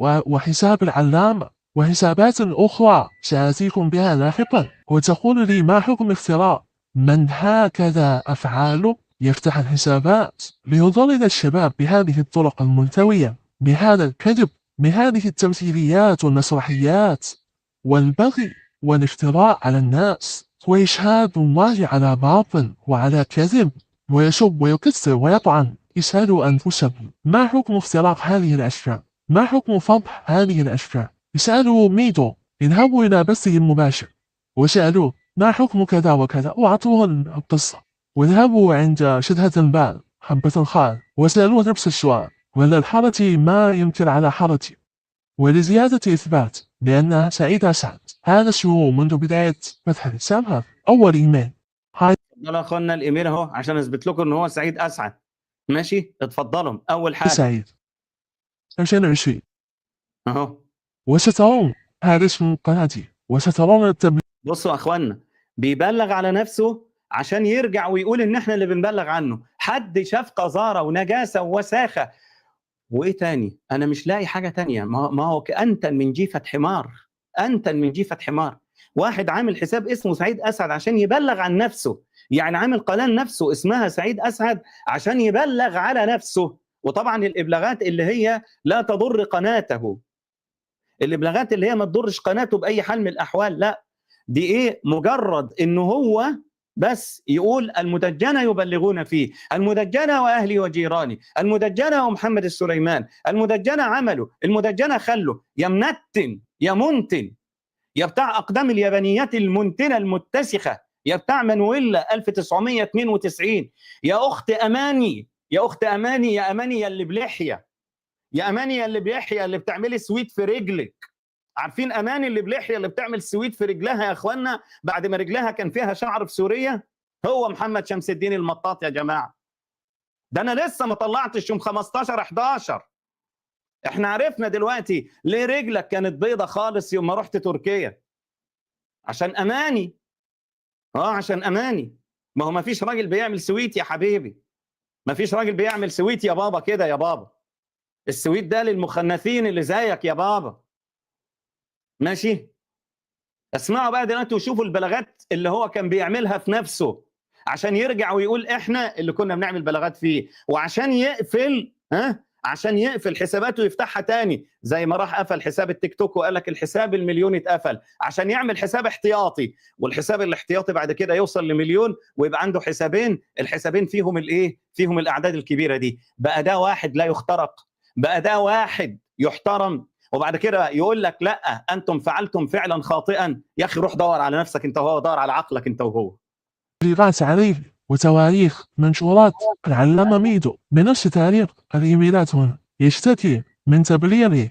[SPEAKER 4] وحساب العلامة وحسابات أخرى سآتيكم بها لاحقا. وتقول لي ما حكم افتراء من هكذا أفعاله يفتح الحسابات ليضلل الشباب بهذه الطرق الملتوية، بهذا الكذب، بهذه التمثيليات والمسرحيات والبغي والافتراء على الناس وإشهاد الله على باطل وعلى كذب، ويشب ويكسر ويطعن. اسألوا أنفسكم ما حكم افتراء هذه الأشياء؟ ما حكم فضح هذه الأشياء؟ اسألوا ميدو، اذهبوا إلى بثه المباشر وسألوه ما حكم كذا وكذا وأعطوه القصة. واذهبوا عند شدهة البال حبة الخال وسألوه نفس السؤال، ولا الحارة ما ينكر على حارتي. ولزيادة إثبات بأن سعيد أسعد هذا الشهور منذ بداية فتح الحساب هذا أول إيميل.
[SPEAKER 1] اتفضلوا يا اخوانا الايميل اهو عشان اثبت لكم ان هو سعيد اسعد. ماشي، اتفضلوا. اول حاجه
[SPEAKER 4] سعيد 2020
[SPEAKER 1] اهو.
[SPEAKER 4] وسترون هذا اسم قناتي وسترون التبليغ.
[SPEAKER 1] بصوا يا اخوانا، بيبلغ على نفسه عشان يرجع ويقول ان احنا اللي بنبلغ عنه. حد شاف قذاره ونجاسه ووساخه وايه تاني؟ انا مش لاقي حاجه تانية. ما هو انتن من جيفه حمار، انتن من جيفه حمار. واحد عامل حساب اسمه سعيد اسعد عشان يبلغ عن نفسه، يعني عامل قناه نفسه اسمها سعيد اسعد عشان يبلغ على نفسه. وطبعا الابلاغات اللي هي لا تضر قناته، الابلاغات اللي هي ما تضرش قناته باي حال من الاحوال، لا دي ايه؟ مجرد انه هو بس يقول المدجنة يبلغون فيه، المدجنة وأهلي وجيراني، المدجنة ومحمد السليمان، المدجنة عمله، المدجنة خله. يا منتن يا منتن يا بتاع أقدام اليابانيات المنتنة المتسخة، يا بتاع منويلا 1992، يا أخت أماني، يا أخت أماني، يا أماني يا اللي بلحية، يا أماني يا اللي بلحية اللي بتعملي سويت في رجلك. عارفين اماني اللي بلحيه اللي بتعمل سويت في رجلها يا اخوانا بعد ما رجلها كان فيها شعر في سوريا؟ هو محمد شمس الدين المطاط يا جماعه. ده انا لسه ما طلعتش يوم 15/11 احنا عرفنا دلوقتي ليه رجلك كانت بيضة خالص يوم ما رحت تركيا. عشان اماني. عشان اماني. ما هو ما فيش راجل بيعمل سويت يا حبيبي. ما فيش راجل بيعمل سويت يا بابا كده يا بابا. السويت ده للمخنثين اللي زيك يا بابا. ماشي؟ اسمعوا بقى دلوقتي وشوفوا البلاغات اللي هو كان بيعملها في نفسه عشان يرجع ويقول احنا اللي كنا بنعمل بلاغات فيه، وعشان يقفل عشان يقفل حساباته ويفتحها تاني، زي ما راح قفل حساب التيك توك وقال لك الحساب المليون اتقفل، عشان يعمل حساب احتياطي، والحساب الاحتياطي بعد كده يوصل لمليون ويبقى عنده حسابين، الحسابين فيهم الايه؟ فيهم الاعداد الكبيره دي. بقى ده واحد لا يخترق، بقى ده واحد يحترم، وبعد كده يقول لك لا انتم فعلتم فعلا خاطئا. يا اخي روح دور على نفسك انت وهو، دور على عقلك انت وهو.
[SPEAKER 4] تبليغات عليه وتواريخ منشورات العلامة ميدو بنفس تاريخ الإيميلات هنا يشتكي من تبليغ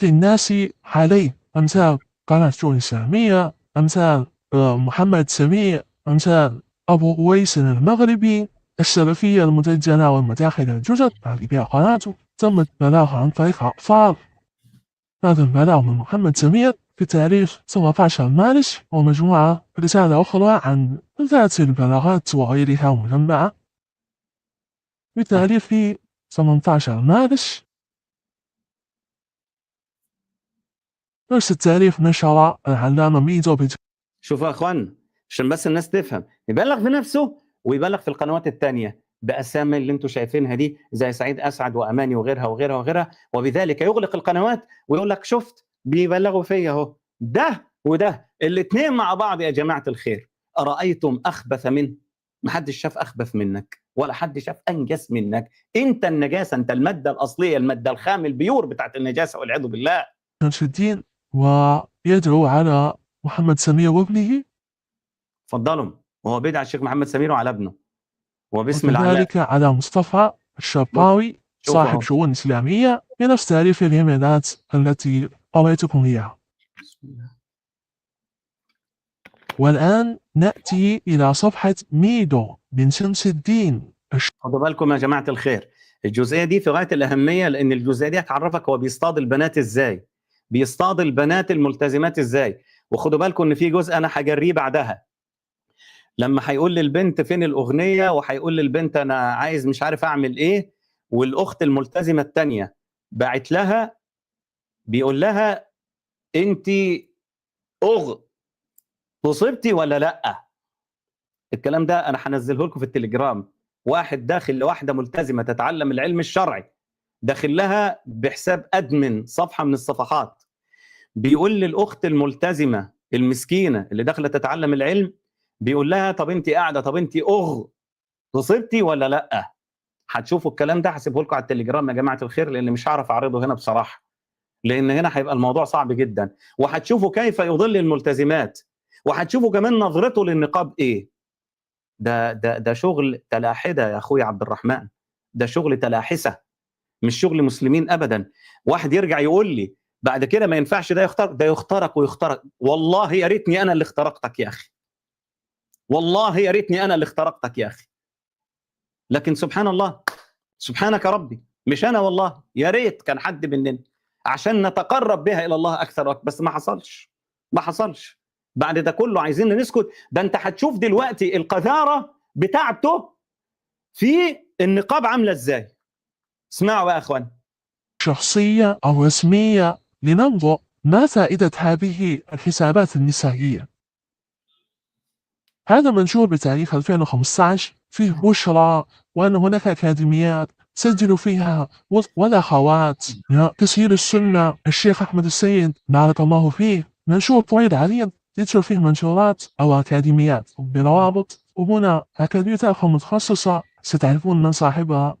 [SPEAKER 4] الناس عليه، أمثال قناة جول الإسلامية، أمثال محمد سميع، أمثال أبو أويس المغربي، السلفية المدجنة والمداخل الجدد التي بها قناته تم البلاغ عن طريق أطفال. هذا البلاغ من محمد سمير في تاريخ 17 مارس، ومجموعة رسالة أخرى عن ذات البلاغات وغيرها مجمعة في تاريخ 18 مارس. نفس التاريخ نشر العلامة ميدو
[SPEAKER 1] شوفوا يا اخوان عشان بس الناس تفهم، يبلغ في نفسه ويبلغ في القنوات الثانيه باسامي اللي انتم شايفينها دي زي سعيد اسعد واماني وغيرها وغيرها وغيرها، وبذلك يغلق القنوات ويقول لك شفت بيبلغوا فيا اهو. ده وده الاثنين مع بعض يا جماعه الخير. ارايتم اخبث منه؟ ما حدش شاف اخبث منك ولا حد شاف انجس منك. انت النجاسه، انت الماده الاصليه، الماده الخام البيور بتاعت النجاسه والعياذ بالله.
[SPEAKER 4] الدين ويدعو على محمد سمير وابنه.
[SPEAKER 1] تفضلوا. وهو بيدعي الشيخ محمد سمير وعلى ابنه وباسم
[SPEAKER 4] وكذلك على مصطفى الشرقاوي صاحب شؤون إسلامية بنفس تاريخ الإيميلات التي قرأتكم إياها. والآن نأتي إلى صفحة ميدو بن شمس الدين.
[SPEAKER 1] خدوا بالكم يا جماعة الخير، الجزئية دي في غاية الأهمية، لأن الجزئية دي هتعرفك هو بيصطاد البنات إزاي، بيصطاد البنات الملتزمات إزاي. وخدوا بالكم إن في جزء أنا هجريه بعدها، لما هيقول للبنت فين الأغنية، وهيقول للبنت أنا عايز مش عارف أعمل إيه، والأخت الملتزمة التانية باعت لها بيقول لها أنت تصبتي ولا لأ؟ الكلام ده أنا هنزله لكم في التليجرام. واحد داخل لواحدة ملتزمة تتعلم العلم الشرعي، داخل لها بحساب أدمن صفحة من الصفحات، بيقول للأخت الملتزمة المسكينة اللي داخلة تتعلم العلم، بيقول لها طب أنت قاعدة، طب أنت تصبتي ولا لأ؟ هتشوفوا الكلام ده، هسيبه لكم على التليجرام يا جماعة الخير، لأن مش هعرف أعرضه هنا بصراحة، لأن هنا هيبقى الموضوع صعب جدا، وهتشوفوا كيف يضل الملتزمات، وهتشوفوا كمان نظرته للنقاب إيه. ده شغل تلاحدة يا أخوي عبد الرحمن، ده شغل تلاحسة، مش شغل مسلمين أبدا. واحد يرجع يقول لي بعد كده ما ينفعش ده يخترق، ده يخترق ويخترق. والله يا ريتني أنا اللي اخترقتك يا أخي، والله يا ريتني أنا اللي اخترقتك يا أخي، لكن سبحان الله، سبحانك ربي، مش أنا والله، يا ريت كان حد مننا عشان نتقرب بها إلى الله أكثر وأكثر، بس ما حصلش. بعد ده كله عايزين نسكت؟ ده أنت هتشوف دلوقتي القذارة بتاعته في النقاب عاملة إزاي. اسمعوا بقى يا أخوان.
[SPEAKER 4] شخصية أو رسمية، لننظر ما فائدة هذه الحسابات النسائية. هذا منشور بتاريخ 2015 فيه بشرى وأن هناك أكاديميات سجلوا فيها والأخوات تسهيل السنة الشيخ أحمد السيد بارك الله فيه. منشور طويل عريض يذكر فيه منشورات أو أكاديميات بروابط، وهنا أكاديميات متخصصة ستعرفون من صاحبها،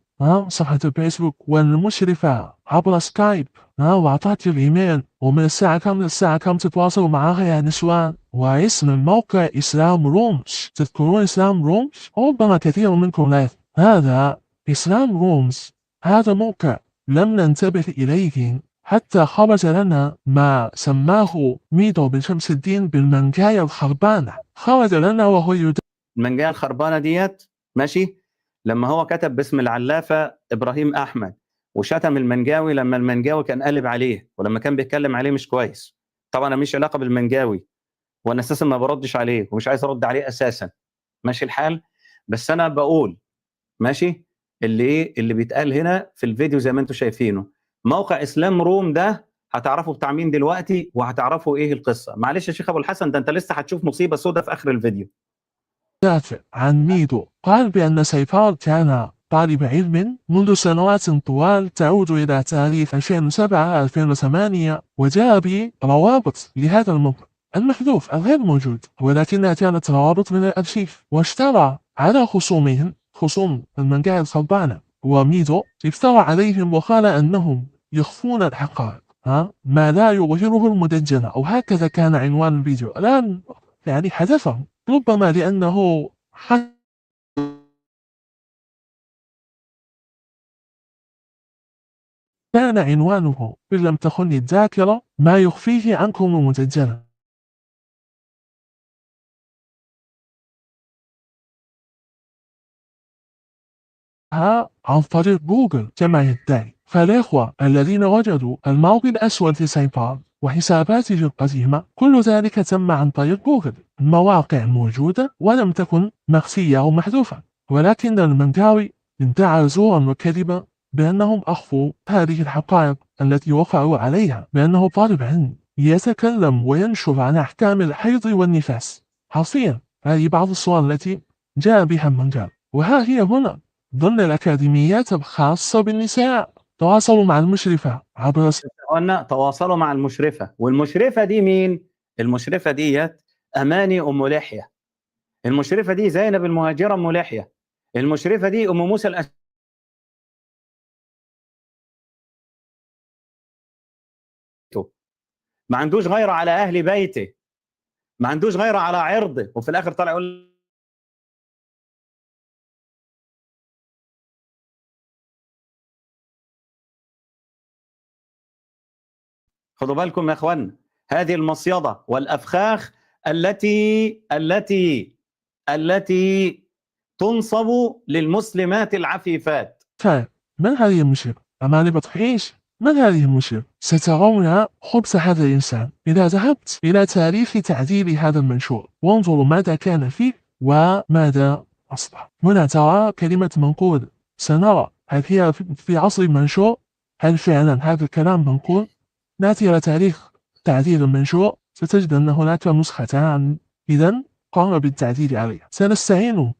[SPEAKER 4] صفحة الفيسبوك والمشرفة عبر سكايب، وأعطتك الإيميل، ومن الساعة كم للساعة كم تتواصلوا معها يا نسوان، واسم الموقع إسلام رومز. تذكرون إسلام رومز؟ ربما كثير منكم لا يعرف. هذا إسلام رومز، هذا موقع لم ننتبه إليه حتى خرج لنا ما سماه ميدو بن شمس الدين بالمنجاية الخربانة. خرج لنا وهو
[SPEAKER 1] المنجاية الخربانة ديت، ماشي، لما هو كتب باسم العلافة إبراهيم أحمد وشتم المنجاوي لما المنجاوي كان قلب عليه ولما كان بيتكلم عليه مش كويس. طبعا انا مش علاقه بالمنجاوي وانا اساسا ما بردش عليه ومش عايز ارد عليه اساسا، ماشي الحال. بس انا بقول ماشي اللي بيتقال هنا في الفيديو زي ما انتم شايفينه. موقع اسلام روم ده هتعرفوا بتاع مين دلوقتي وهتعرفوا ايه القصه. معلش يا شيخ ابو الحسن، ده انت لسه هتشوف مصيبه سوداء في اخر الفيديو.
[SPEAKER 4] دافع عن ميدو قال بأن سيفار كان طالب علم منذ سنوات طوال تعود إلى تاريخ 2007-2008 وجاء بروابط لهذا الموقع المحذوف الغير موجود، ولكنها كانت روابط من الأرشيف، واشترى على خصومهم خصوم المنقاع الخربانة وميدو افترى عليهم وقال أنهم يخفون الحقائق ما لا يظهره المدجنة، أو هكذا كان عنوان الفيديو. الآن يعني حذفه ربما لأنه كان عنوانه إن لم تخن الذاكرة ما يخفيه عنكم المدجنة. عن طريق جوجل كما يدعي. فالإخوة الذين وجدوا الماضي الأسود لسيفار وحساباته القديمة كل ذلك تم عن طريق جوجل. المواقع موجودة ولم تكن مخفية أو محذوفة، ولكن المنقاوي ادعى زورا وكذبا بأنهم أخفوا هذه الحقائق التي وقعوا عليها، بأنه طالب علم يتكلم وينشر عن أحكام الحيض والنفاس. حرفيا هذه بعض الصور التي جاء بها المنقاوي، وها هي هنا ضمن الأكاديميات الخاصة بالنساء. تواصلوا مع المشرفة عبر
[SPEAKER 1] قلنا تواصلوا مع المشرفة، والمشرفة دي مين؟ المشرفة ديت أماني أم لحية، المشرفة دي زينب المهاجرة أم لحية، المشرفة دي أم موسى ما عندوش غيرة على أهل بيته، ما عندوش غيرة على عرضه، وفي الآخر طلع يقول خدوا بالكم يا اخوان، هذه المصيدة والأفخاخ التي تنصب للمسلمات العفيفات.
[SPEAKER 4] من هذه المشرفة؟ أماني بطحيش؟ من هذه المشرفة؟ سترون خبث هذا الإنسان إذا ذهبت إلى تاريخ تعديل هذا المنشور وانظروا ماذا كان فيه وماذا أصبح. هنا ترى كلمة منقول، سنرى هل هي في عصر المنشور، هل فعلا هذا الكلام منقول. نأتي إلى تاريخ تعديل المنشور ستجد أن هناك نسختان، إذن قام بالتعديل عليها. سنستعين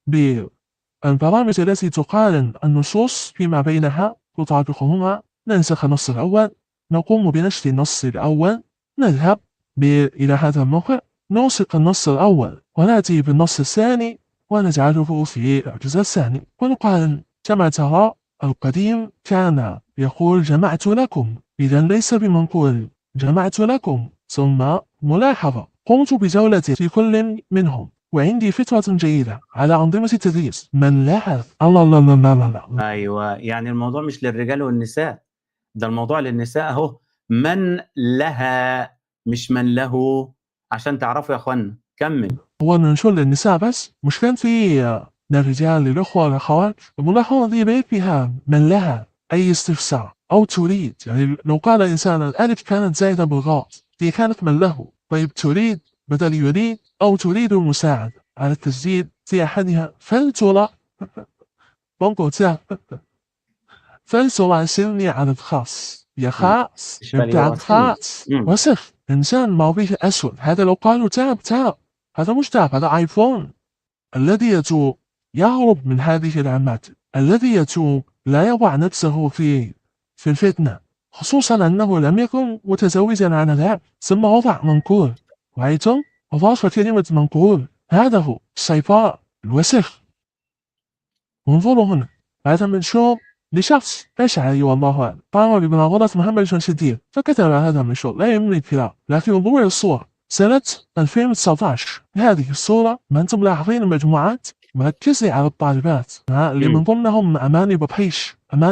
[SPEAKER 4] بالبرامج التي تقارن النصوص فيما بينها تطابقهما. ننسخ النص الأول، نقوم بنشر النص الأول، نذهب إلى هذا الموقع، نوثق النص الأول ونأتي بالنص الثاني ونجعله في الجزء الثاني ونقارن. كما ترى القديم كان يقول جمعت لكم، إذا ليس بمنقول، جمعت لكم. ثم ملاحظة، قمت بجولة في كل منهم وعندي فتوى جيدة على أنظمة التدريس. من لاحظ الله.
[SPEAKER 1] أيوة، يعني الموضوع مش للرجال والنساء، ده الموضوع للنساء أهو، من لها مش من له، عشان تعرفوا يا أخوانا. كمل.
[SPEAKER 4] هو المنشور للنساء بس، مش كان في للرجال للأخوة والأخوات؟ الملاحظة دي بيت فيها من لها أي استفسار أو تريد. يعني لو قال إنسان الألف كانت زائدة بالغاء هي كانت من له. طيب تريد بدل يريد، أو تريد المساعدة على التسجيل في أحدها فلترى سلني على الخاص يا خاص بتاع خاص وصف إنسان ما به أسود. هذا لو قالوا تاب هذا مش تاب، هذا آيفون. الذي يتوب يهرب من هذه العمات، الذي يتوب لا يضع نفسه في الفتنة، خصوصا أنه لم يكن متزوجا عن ذلك، ثم وضع منقول. رأيتم؟ أضاف كلمة منقول. هذا هو السيفار الوسخ. انظروا هنا، هذا منشور لشخص أشعري والله أعلم قام بمناظرة محمد شمس الدين فكتب هذا المنشور لا يملك الكلام. لكن انظروا إلى الصورة سنة 2019. هذه الصورة ما أنتم ملاحظين المجموعات مركزة على الطالبات اللي من ضمنهم أماني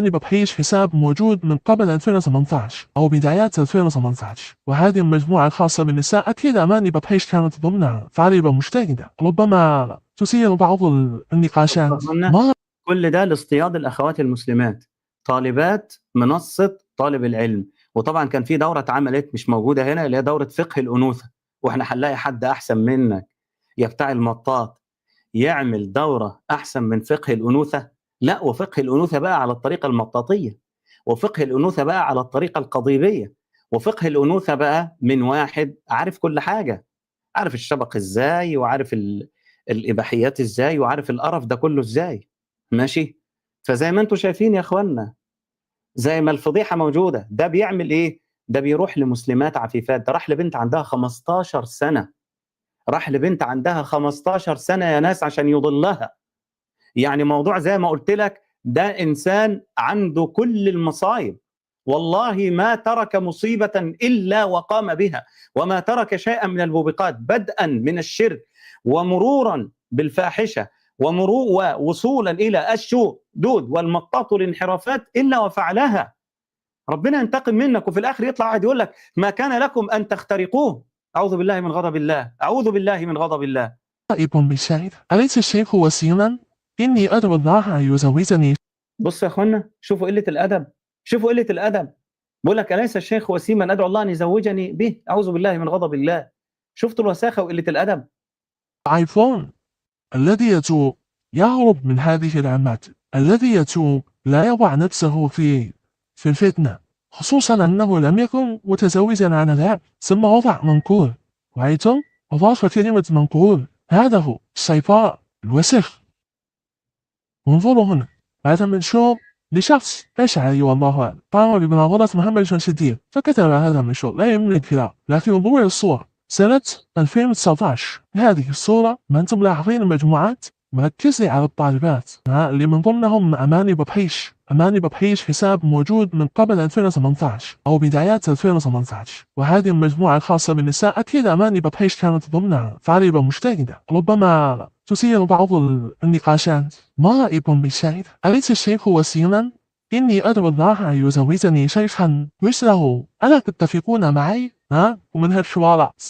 [SPEAKER 4] بطحيش حساب موجود من قبل 2018 أو بدايات 2018. وهذه المجموعة الخاصة بالنساء أكيد أماني بطحيش كانت ضمنها فعليبة مجتهدة، ربما تثير بعض النقاشات.
[SPEAKER 1] كل ده لاصطياد الأخوات المسلمات، طالبات منصة طالب العلم. وطبعا كان في دورة اتعملت مش موجودة هنا، اللي هي دورة فقه الأنوثة، واحنا هنلاقي حد أحسن منك يا بتاع المطاط يعمل دورة أحسن من فقه الأنوثة؟ لا، وفقه الأنوثة بقى على الطريقة المطاطية، وفقه الأنوثة بقى على الطريقة القضيبية، وفقه الأنوثة بقى من واحد عارف كل حاجة، عارف الشبق ازاي، وعارف الإباحيات ازاي، وعارف القرف ده كله ازاي. ماشي؟ فزي ما انتم شايفين يا اخوانا، زي ما الفضيحة موجودة، ده بيعمل ايه؟ ده بيروح لمسلمات عفيفات. ده راح لبنت عندها 15 سنة، راح لبنت عندها 15 سنة يا ناس عشان يضلها. يعني موضوع زي ما قلت لك، ده إنسان عنده كل المصايب، والله ما ترك مصيبة إلا وقام بها، وما ترك شيئا من الموبقات، بدءا من الشرك ومرورا بالفاحشة ووصولا إلى الشذوذ والمطاط والانحرافات إلا وفعلها. ربنا ينتقم منك، وفي الآخر يطلع واحد يقول لك ما كان لكم أن تخترقوه. أعوذ بالله من غضب الله، أعوذ بالله من غضب الله.
[SPEAKER 4] ابن بشير أليس الشيخ وسيما؟ إني أدعو الله أن يزوجني.
[SPEAKER 1] بص يا اخوانا، شوفوا قله الادب، شوفوا قله الادب. بقول لك اليس الشيخ وسيما ادعو الله ان يزوجني به؟ اعوذ بالله من غضب الله. شفتوا الوساخه وقله الادب؟
[SPEAKER 4] عيفون الذي يتوب يهرب من هذه العمات، الذي يتوب لا يضع نفسه في الفتنة، خصوصا أنه لم يكن متزوجا عن العام، ثم وضع منقول. رأيتم؟ أضاف كلمة منقول، هذا هو الصيفاء الوسخ. انظروا هنا، هذا منشور لشخص أشعري والله أعلم، قام بمناظرة محمد شمس الدين فكتب هذا المنشور، لا يملك كلام، لكن انظروا إلى الصورة سنة 2019. هذه الصورة ما أنتم ملاحظين المجموعات مركزة على الطالبات اللي من ضمنهم أماني ببحيش. أماني ببحيش حساب موجود من قبل 2018 أو بدايات 2018، وهذه المجموعة الخاصة بالنساء أكيد أماني ببحيش كانت ضمنها، فعليبة مجتهدة ربما تثير بعض النقاشات. ما رأيكم بالشيء؟ أليس الشيخ وسيما؟ إني أدعو الله أن يزوجني شيخا مثله، ألا تتفقون معي؟ ومن هالحوارات.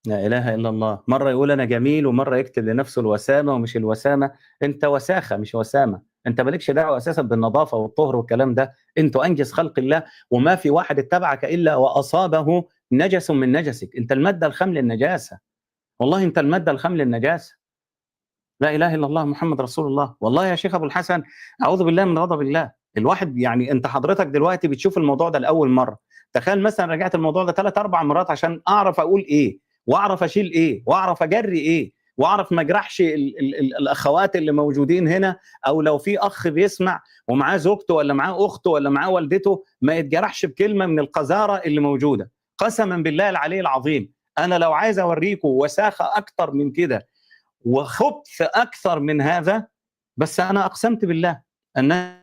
[SPEAKER 1] لا اله الا الله. مره يقول انا جميل، ومره يكتب لنفسه الوسامه ومش الوسامه. انت وساخه مش وسامه، انت مالكش دعوه اساسا بالنظافه والطهر والكلام ده. انتوا انجز خلق الله، وما في واحد اتبعك الا واصابه نجس من نجسك. انت الماده الخام للنجاسه، والله انت الماده الخام للنجاسه. لا اله الا الله محمد رسول الله. والله يا شيخ ابو الحسن اعوذ بالله من غضب الله. الواحد يعني انت حضرتك دلوقتي بتشوف الموضوع ده لاول مره، تخيل مثلا رجعت الموضوع ده 3-4 مرات عشان اعرف اقول ايه، واعرف اشيل ايه، واعرف اجري ايه، واعرف ما اجرحش الاخوات اللي موجودين هنا، او لو في اخ بيسمع ومعاه زوجته ولا معاه اخته ولا معاه والدته ما يتجرحش بكلمه من القذاره اللي موجوده. قسما بالله العلي العظيم، انا لو عايز اوريكم وساخه اكتر من كده وخبث أكثر من هذا، بس أنا أقسمت بالله أن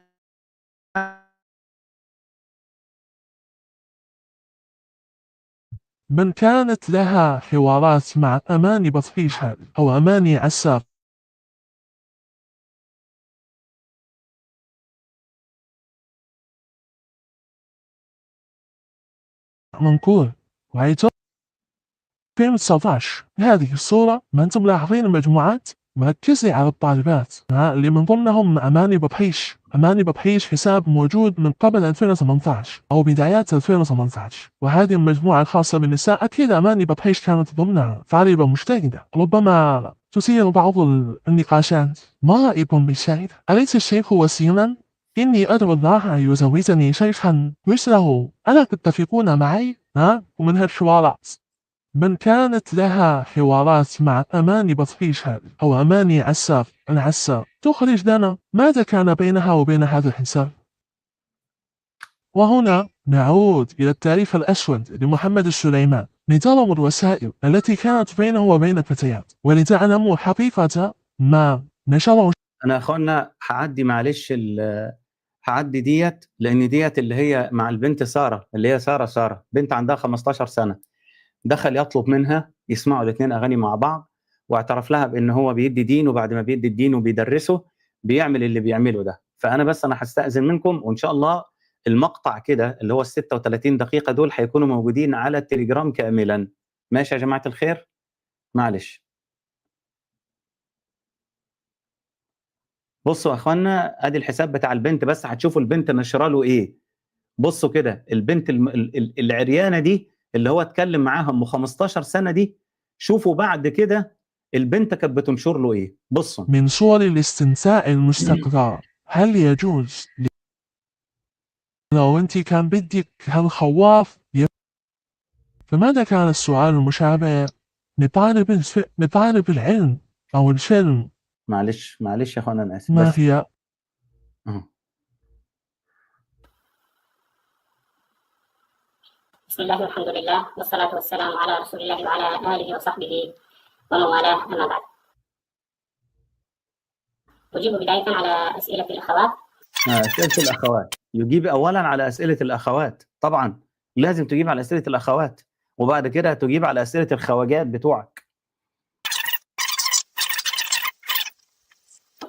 [SPEAKER 4] من كانت لها حوارات مع أماني بطفيش أو أماني عساف منقول، رأيتم؟ 2019 هذه الصورة ما أنتم ملاحظين المجموعات مركزة على الطالبات اللي من ضمنهم أماني ببحيش. أماني ببحيش حساب موجود من قبل 2018 أو بدايات 2018، وهذه المجموعة الخاصة بالنساء أكيد أماني ببحيش كانت ضمنها، فعليبة مجتهدة ربما تثير بعض النقاشات. ما رأيكم بالشيء؟ أليس الشيخ وسيما؟ إني أدعو الله أن يزوجني شيخا مثله، ألا تتفقون معي؟ ومن هالحوارات. من كانت لها حوارات مع أماني بطفيش أو أماني عساف تخرج لنا ماذا كان بينها وبين هذا الحساب. وهنا نعود إلى التاريخ الأسود لمحمد السليمان لتروا الوسائل التي كانت بينه وبين الفتيات ولتعلموا حقيقة ما نشره.
[SPEAKER 1] أنا أخوانا هعدي معلش هعدي ديت، لأن ديت اللي هي مع البنت سارة، اللي هي سارة بنت عندها 15 سنة، دخل يطلب منها يسمعوا الاثنين أغاني مع بعض، واعترف لها بأن هو بيدي دين، وبعد ما بيدي الدين وبيدرسه بيعمل اللي بيعمله ده. فأنا هستأذن منكم، وإن شاء الله المقطع كده اللي هو 36 دقيقة دول هيكونوا موجودين على التليجرام كاملا. ماشي يا جماعة الخير؟ معلش. بصوا يا اخوانا، ادي الحساب بتاع البنت، بس هتشوفوا البنت نشره له ايه. بصوا كده، البنت العريانه دي اللي هو اتكلم معاها ام 15 سنه دي، شوفوا بعد كده البنت كانت بتنشر له ايه. بصوا.
[SPEAKER 4] من صور الاستمتاع المستقرة، هل يجوز لو أنت كان بدك هالخواف فماذا كان السؤال المشابه لطالب العلم أو الفيلم؟
[SPEAKER 1] معلش يا اخوانا، انا اسف.
[SPEAKER 4] ما
[SPEAKER 1] بس
[SPEAKER 4] هي؟
[SPEAKER 7] بسم الله والحمد لله والصلاة والسلام على رسول الله وعلى آله وصحبه ومن والاه، أما بعد. أجيب بداية على أسئلة الأخوات.
[SPEAKER 1] أسئلة الأخوات، يجيب أولا على أسئلة الأخوات، طبعا لازم تجيب على أسئلة الأخوات، وبعد كده تجيب على أسئلة الخواجات بتوعك.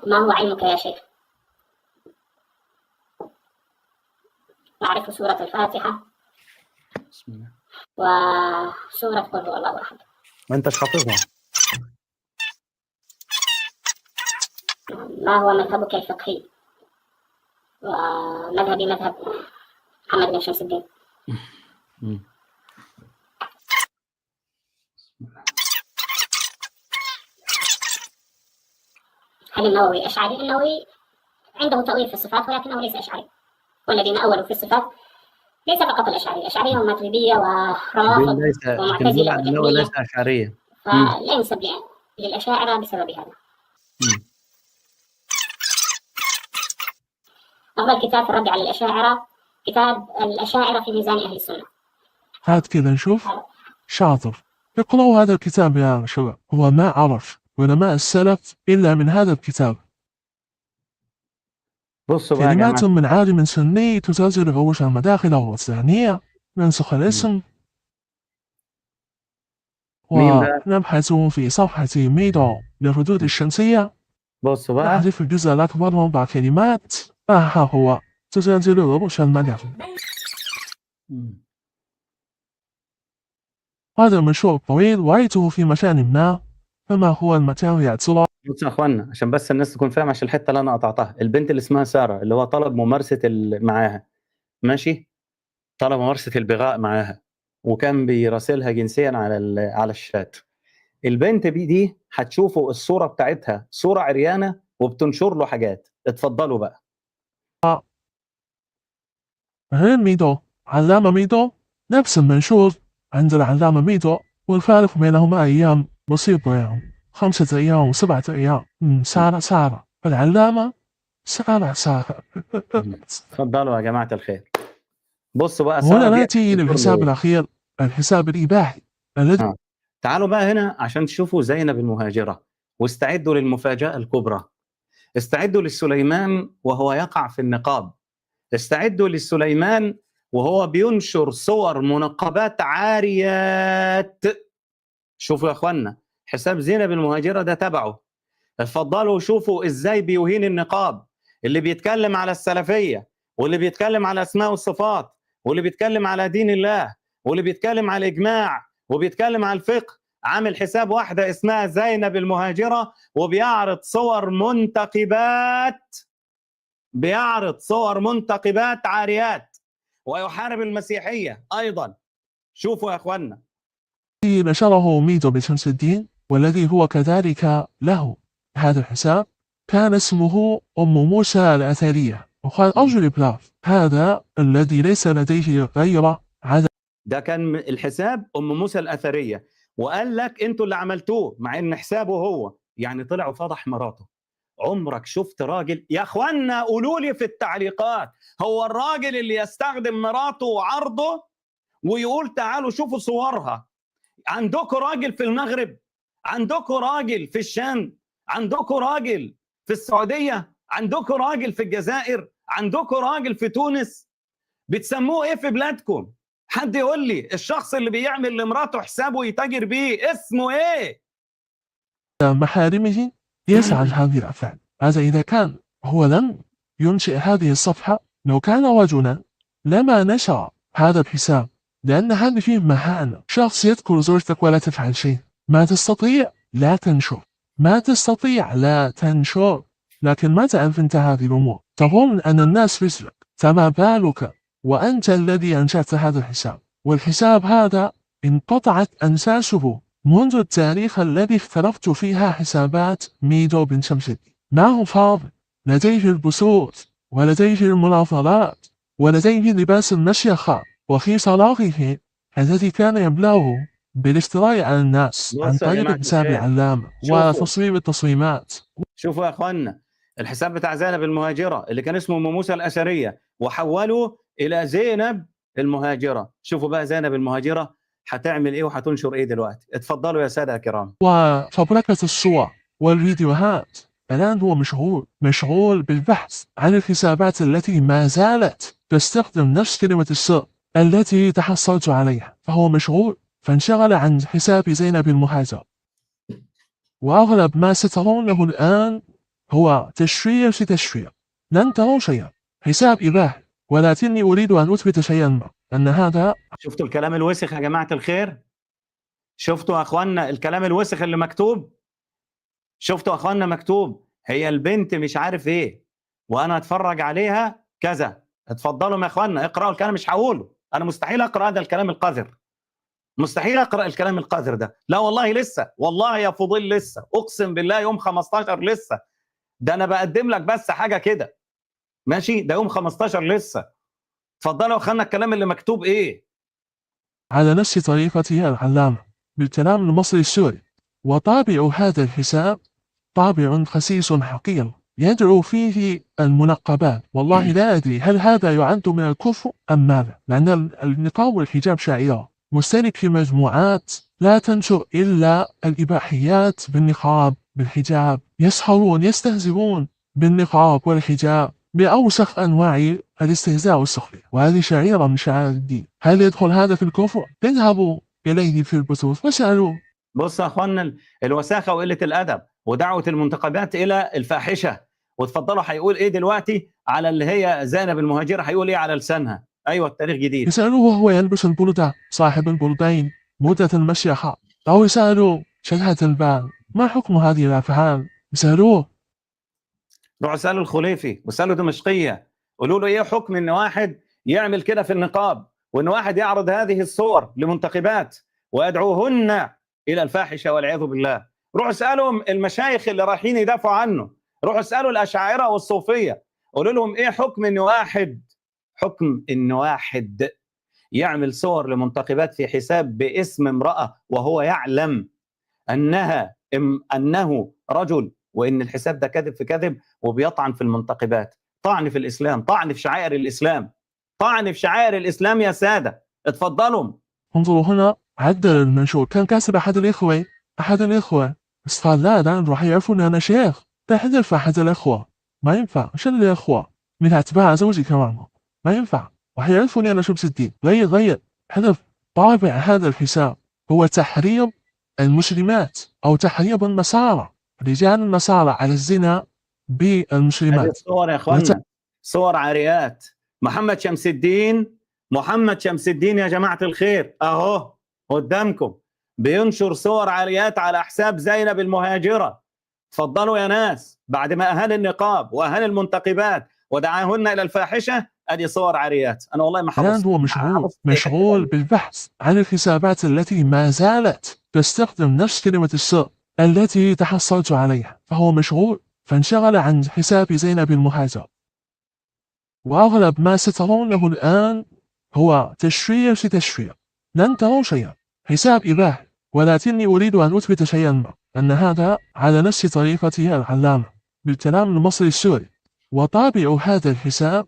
[SPEAKER 7] ما هو علمك يا شيخ؟ أعرف سورة الفاتحة
[SPEAKER 1] بسم الله.
[SPEAKER 7] وسورة قل هو الله أحد.
[SPEAKER 1] ما أنتش حافظها.
[SPEAKER 7] ما هو مذهبك الفقهي؟ ومذهبي مذهب محمد بن شمس الدين. هل النووي أشعري؟ النووي عنده تأويل في الصفات ولكنه ليس أشعري، والذين أولوا في الصفات ليس فقط الأشعري، الأشعرية وماتريدية وروافض ومعتزلة
[SPEAKER 1] وجهمية، ليس أشعرية،
[SPEAKER 7] فلا ينسب للأشاعرة بسبب هذا. أفضل كتاب في الرد على الأشاعرة كتاب الأشاعرة في ميزان أهل السنة.
[SPEAKER 4] هات كذا نشوف. شاطر، اقرأوا هذا الكتاب يا شباب، هو ما عرف علماء السلف إلا من هذا الكتاب.
[SPEAKER 1] بصوا بقى
[SPEAKER 4] كلمات من عالم سني تزلزل عروش المداخل الرسانية، ننسخ الاسم ونبحث في صفحة ميدو للردود الشمسية.
[SPEAKER 1] بصوا بقى،
[SPEAKER 4] نحذف الجزء الأكبر من بعض كلمات. ها هو تزلزل عروش المداخل. هذا المشروع طويل ورأيته في مكان ما، فما هو المكان يا ترى؟
[SPEAKER 1] بصوا يا اخوانا، عشان بس الناس تكون فاهمه، عشان الحته اللي انا قطعتها، البنت اللي اسمها ساره اللي هو طلب ممارسه معاها، ماشي، طلب ممارسه البغاء معاها، وكان بيراسلها جنسيا على الشات. البنت دي هتشوفوا الصوره بتاعتها صوره عريانه وبتنشر له حاجات. اتفضلوا بقى.
[SPEAKER 4] ميدو، علامة ميدو، نفس المنشور عند العلامة ميدو، والفارق بينهما أيام بسيطة، يعني 5 أيام و7 أيام. سارة العلامة سارة.
[SPEAKER 1] اتفضلوا يا جماعة الخير. بصوا بقى،
[SPEAKER 4] هنا نأتي للحساب الأخير، الحساب الإباحي الذي
[SPEAKER 1] تعالوا بقى هنا عشان تشوفوا زينب المهاجرة، واستعدوا للمفاجأة الكبرى. استعدوا للسليمان وهو يقع في النقاب. استعدوا للسليمان وهو بينشر صور منقبات عاريات. شوفوا يا اخوانا، حساب زينب المهاجرة ده تبعه. اتفضلوا شوفوا ازاي بيهين النقاب، اللي بيتكلم على السلفية، واللي بيتكلم على اسماء والصفات، واللي بيتكلم على دين الله، واللي بيتكلم على الإجماع، وبيتكلم على الفقه، عامل حساب واحدة اسمها زينب المهاجرة، وبيعرض صور منتقبات، عاريات، ويحارب المسيحية أيضا. شوفوا يا أخوانا،
[SPEAKER 4] نشره ميدو بشمس الدين، والذي هو كذلك له هذا الحساب كان اسمه أم موسى الأثرية، وقال أرجو بلاف هذا الذي ليس لديه غير عدد.
[SPEAKER 1] ده كان الحساب أم موسى الأثرية، وقال لك أنتوا اللي عملتوه، مع إن حسابه هو، يعني طلع وفضح مراته. عمرك شفت راجل يا اخوانا؟ قولوا لي في التعليقات، هو الراجل اللي يستخدم مراته وعرضه ويقول تعالوا شوفوا صورها؟ عندكم راجل في المغرب؟ عندكم راجل في الشام؟ عندكم راجل في السعودية؟ عندكم راجل في الجزائر؟ عندكم راجل في تونس؟ بتسموه ايه في بلادكم؟ حد يقول لي الشخص اللي بيعمل لمراته حسابه يتاجر بيه اسمه ايه؟
[SPEAKER 4] محارمه يسعى هذه الأفعال. هذا إذا كان هو لم ينشئ هذه الصفحة، لو كان رجلا لما نشر هذا الحساب، لأن هذا فيه مهانة. شخص يذكر زوجتك ولا تفعل شيء، ما تستطيع لا تنشر، ما تستطيع لا تنشر. لكن ما تعرف أنت هذه الأمور، تظن أن الناس مثلك، فما بالك وأنت الذي أنشأت هذا الحساب، والحساب هذا انقطعت أنساسه منذ التاريخ الذي اخترقت فيها حسابات ميدو بن شمس الدين. ما هو فاضل، لديه البثوث ولديه المناظرات ولديه لباس المشيخة، وفي صلاحه الذي كان يبلغه بالافتراء على الناس عن
[SPEAKER 1] بصوا يا
[SPEAKER 4] طريق
[SPEAKER 1] جماعة
[SPEAKER 4] حساب
[SPEAKER 1] الخير،
[SPEAKER 4] العلامة
[SPEAKER 1] شوفوا
[SPEAKER 4] وتصميم التصميمات.
[SPEAKER 1] شوفوا يا اخوانا، الحساب بتاع زينب المهاجرة اللي كان اسمه أم موسى الأشرية وحولوا إلى زينب المهاجرة. شوفوا بقى زينب المهاجرة هتعمل إيه وهتنشر إيه دلوقتي. اتفضلوا يا سادة الكرام.
[SPEAKER 4] وفبركة الصور والفيديوهات. الآن هو مشغول بالبحث عن الحسابات التي ما زالت تستخدم نفس كلمة السر التي تحصلت عليها، فهو مشغول، فانشغل عن حساب زينب المهاجرة. وأغلب ما سترونه الآن هو تشفير في تشفير، لن تروا شيئا، حساب إباحي، ولكني أريد أن أثبت شيئا ما، أن هذا.
[SPEAKER 1] شفتوا الكلام الوسخ يا جماعة الخير؟ شفتوا يا أخوانا الكلام الوسخ اللي مكتوب؟ شفتوا يا أخوانا مكتوب هي البنت مش عارف إيه وأنا أتفرج عليها كذا. اتفضلوا يا أخوانا اقرأوا الكلام، مش هقوله، أنا مستحيل أقرأ هذا الكلام القذر، مستحيل أقرأ الكلام القذر ده. لا والله لسه، والله يا فضيل لسه، أقسم بالله يوم 15 لسه، ده أنا بقدم لك بس حاجة كده ماشي، ده يوم 15 لسه. اتفضلوا يا أخوانا الكلام اللي مكتوب إيه.
[SPEAKER 4] على نفس طريقته العلامة بالكلام المصري السوري. وطابع هذا الحساب طابع خسيس حقير يدعو فيه المنقبات. والله لا أدري هل هذا يعد من الكفر أم ماذا، لأن النقاب والحجاب شعيرة، مشترك في مجموعات لا تنشر إلا الإباحيات بالنقاب بالحجاب، يسخرون يستهزئون بالنقاب والحجاب بأوسخ أنواع الاستهزاء والسخرية، وهذه شعيرة من شعائر الدين. هل يدخل هذا في الكفر؟ اذهبوا إليه في البثوث واسألوا.
[SPEAKER 1] بص يا اخوانا الوساخه وقله الادب ودعوه المنتقبات الى الفاحشه. وتفضلوا هيقول ايه دلوقتي على اللي هي زينب المهاجره، هيقول ايه على لسانها. ايوه التاريخ جديد.
[SPEAKER 4] يسألوه وهو يلبس البردة صاحب البردين مدة المشيخة، أو يسألوا شدهة البال ما حكم هذه الأفعال. يسألوه،
[SPEAKER 1] روحوا اسالوا الخليفي واسالوا دمشقيه، قولوا له ايه حكم ان واحد يعمل كده في النقاب، وان واحد يعرض هذه الصور لمنتقبات ويدعوهن الى الفاحشه والعياذ بالله. روحوا اسالوا المشايخ اللي رايحين يدافعوا عنه، روحوا اسالوا الاشاعره والصوفيه، قولوا لهم ايه حكم ان واحد يعمل صور لمنتقبات في حساب باسم امراه وهو يعلم انه رجل، وان الحساب ده كذب في كذب، وبيطعن في المنتقبات، طعن في الاسلام، طعن في شعائر الاسلام، طعن في شعائر الاسلام يا ساده. اتفضلوا.
[SPEAKER 4] انظروا هنا عدل المنشور. كان كاتب أحد الإخوة بس قال لا الآن راح يعرفون أنا شيخ، تحذف أحد الإخوة، ما ينفع. شل الإخوة من أتباع زوجي كمان، ما ينفع، راح يعرفوني أنا شمس الدين. غير حذف. طابع هذا الحساب هو تحريض المسلمات أو تحريض النصارى، رجال النصارى على الزنا
[SPEAKER 1] هذه
[SPEAKER 4] بالمسلمات.
[SPEAKER 1] الصور يا اخوانا صور عاريات. محمد شمس الدين يا جماعه الخير اهو قدامكم بينشر صور عاريات على حساب زينب المهاجره. اتفضلوا يا ناس، بعد ما اهان النقاب واهان المنتقبات ودعاهن الى الفاحشه، ادي صور عاريات. انا والله ما
[SPEAKER 4] الآن هو مشغول بالبحث عن الحسابات التي ما زالت تستخدم نفس كلمة السر التي تحصلت عليها، فهو مشغول، فانشغل عن حساب زينب المهاجرة. وأغلب ما سترونه الآن هو تشفير في تشفير، لن تروا شيئا، حساب إباحي، ولكني أريد أن أثبت شيئا ما، أن هذا على نفس طريقته العلامة بالكلام المصري السوري. وطابع هذا الحساب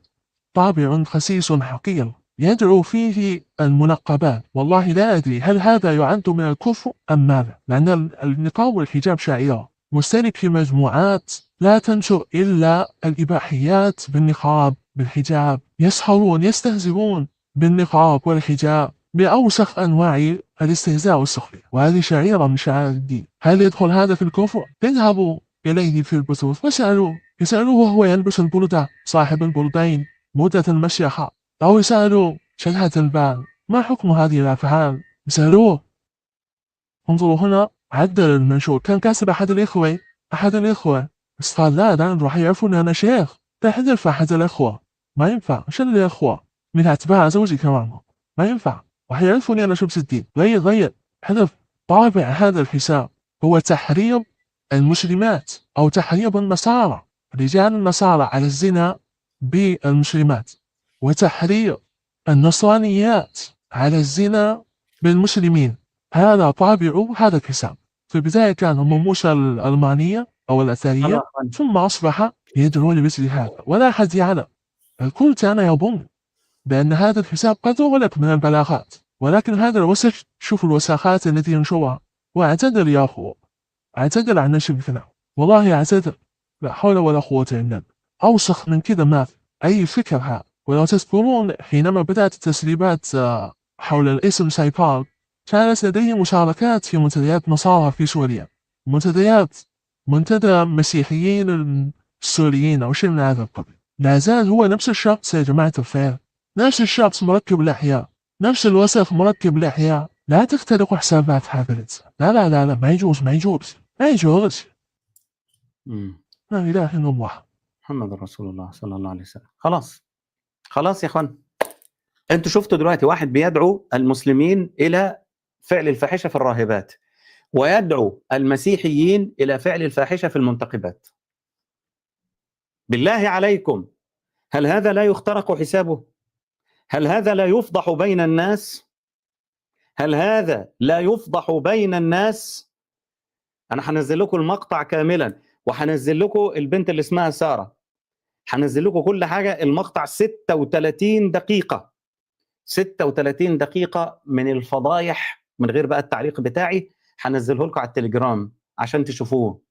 [SPEAKER 4] طابع خسيس حقير يدعو فيه المنقبات. والله لا أدري هل هذا يعد من الكفر أم ماذا، لأن النقاب والحجاب شعيرة، مشترك في مجموعات لا تنشر إلا الإباحيات بالنقاب بالحجاب، يسخرون يستهزئون بالنقاب والحجاب بأوسخ أنواع الاستهزاء والسخرية، وهذه شعيرة من شعائر الدين. هل يدخل هذا في الكفر؟ اذهبوا إليه في البثوث واسألوه. يسألوه وهو يلبس البردة صاحب البردين مدة المشيخة، أو يسألوا شدهة البال ما حكم هذه الأفعال. يسألوه. انظروا هنا عدل المنشور. كان كاتب أحد الإخوة بس قال لا الآن راح يعرفون أنا شيخ، لا حذف أحد الأخوة، ما ينفع. شنو الأخوة من أتباع زوجي كمان، ما ينفع، راح يعرفوني أنا شمس الدين. غير حذف. طابع هذا الحساب هو تحريض المسلمات أو تحريض النصارى، رجال النصارى على الزنا بالمسلمات، وتحريض النصرانيات على الزنا بالمسلمين. هذا طابع هذا الحساب. في البداية كان النموذج الألمانية أو الأثرية، ثم أصبح يدعو لمثل هذا، ولا أحد يعلم. الكل كان يظن بأن هذا الحساب قد غلق من البلاغات، ولكن هذا الوسخ، شوف الوساخات التي ينشرها. واعتذر يا أخو، اعتذر عن نشر مثله، والله اعتذر، لا حول ولا قوة إلا بالله. أوسخ من كذا ما في أي فكرة. ولو تذكرون حينما بدأت التسريبات حول الاسم سايبال، كانت لديه مشاركات في منتديات نصارى في سوريا، منتدى مسيحيين السوريين أو شيء من هذا القبيل. لا زال هو نفس الشخص يا جماعة الخير، نفس الشخص مركب الأحياء، نفس الوسخ مركب الأحياء. لا تخترقوا حسابات هذا الإنسان، لا ما يجوز. لا إله إلا الله
[SPEAKER 1] محمد رسول الله صلى الله عليه وسلم. خلاص يا اخوان، انتوا شفتوا دلوقتي واحد بيدعو المسلمين الى فعل الفاحشه في الراهبات، ويدعو المسيحيين الى فعل الفاحشه في المنتقبات. بالله عليكم، هل هذا لا يخترق حسابه؟ هل هذا لا يفضح بين الناس؟ انا هنزل لكم المقطع كاملا، وهنزل لكم البنت اللي اسمها سارة، هنزل لكم كل حاجة. المقطع 36 دقيقة من الفضايح، من غير بقى التعليق بتاعي، هنزله لكم على التليجرام عشان تشوفوه.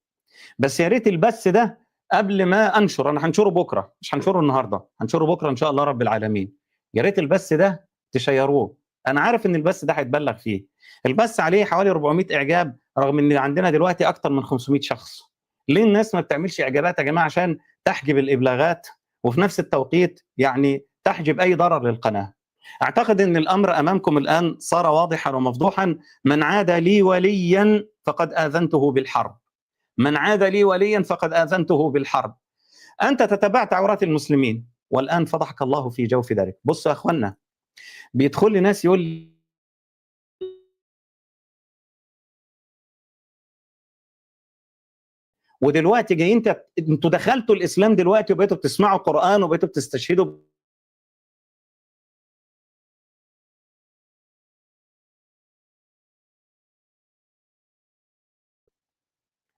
[SPEAKER 1] بس يا ريت البث ده قبل ما انشر، انا هنشره بكره، مش هنشره النهارده، هنشره بكره ان شاء الله رب العالمين. يا ريت البث ده تشيروه. انا عارف ان البث ده هيتبلغ فيه، البث عليه حوالي 400 اعجاب، رغم ان عندنا دلوقتي اكتر من 500 شخص. ليه الناس ما بتعملش اعجابات يا جماعه؟ عشان تحجب الابلاغات، وفي نفس التوقيت يعني تحجب اي ضرر للقناه. اعتقد ان الامر امامكم الان صار واضحا ومفضوحا. من عاد لي وليا فقد اذنته بالحرب. من عاد لي وليا فقد آذنته بالحرب. أنت تتبعت عورات المسلمين، والآن فضحك الله في جوف ذلك. بصوا يا أخوانا، بيدخل لي ناس يقول لي ودلوقتي جايين انتوا دخلتوا الإسلام دلوقتي وبقيتوا بتسمعوا قرآن وبقيتوا بتستشهدوا،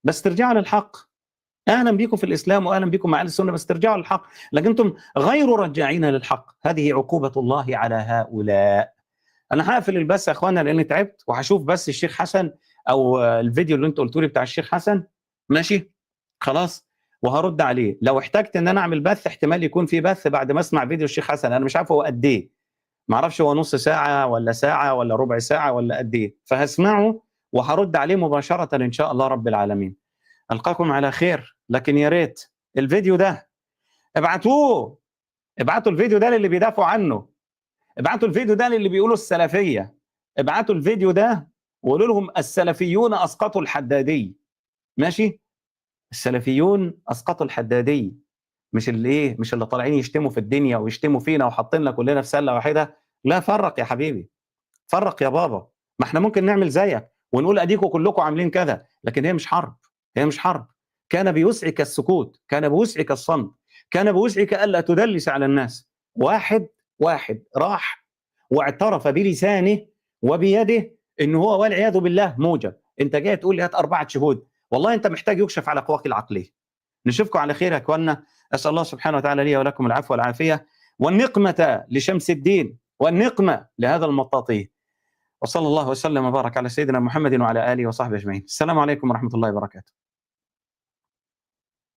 [SPEAKER 1] بس ترجعوا للحق. اهلا بكم في الاسلام واهلا بكم مع اهل السنه، بس ترجعوا للحق. لكن انتم غير رجاعين للحق. هذه عقوبه الله على هؤلاء. انا هقفل البث يا اخوانا لاني تعبت، وهشوف بس الشيخ حسن او الفيديو اللي انتوا قلتوا لي بتاع الشيخ حسن، ماشي خلاص، وهرد عليه. لو احتجت ان انا اعمل بث، احتمال يكون في بث بعد ما اسمع فيديو الشيخ حسن. انا مش عارف هو قد ايه، ما اعرفش هو نص ساعه ولا ساعه ولا ربع ساعه ولا قد ايه، فهسمعه وهرد عليه مباشره ان شاء الله رب العالمين. القاكم على خير. لكن يا ريت الفيديو ده ابعتوه، ابعتوا الفيديو ده للي بيدافعوا عنه، ابعتوا الفيديو ده للي بيقولوا السلفيه، ابعتوا الفيديو ده وقولوا لهم السلفيون اسقطوا الحدادي. ماشي؟ السلفيون اسقطوا الحدادي، مش اللي طالعين يشتموا في الدنيا ويشتموا فينا وحاطين لنا كلنا في سله واحده. لا، فرق يا حبيبي، فرق يا بابا. ما احنا ممكن نعمل زيك ونقول اديكم كلكم عاملين كذا، لكن هي مش حرب. هي مش حرب. كان بيسعك السكوت، كان بيسعك الصمت، كان بيسعك الا تدلس على الناس. واحد راح واعترف بلسانه وبيده ان هو والعياذ بالله موجب. انت جاي تقول لي هات 4 شهود، والله انت محتاج يكشف على قواك العقليه. نشوفكم على خير يا اخواننا. اسال الله سبحانه وتعالى لي ولكم العفو والعافيه، والنقمه لشمس الدين، والنقمه لهذا المطاطي. وصلى الله وسلم وبارك على سيدنا محمد وعلى اله وصحبه اجمعين. السلام عليكم ورحمه الله وبركاته.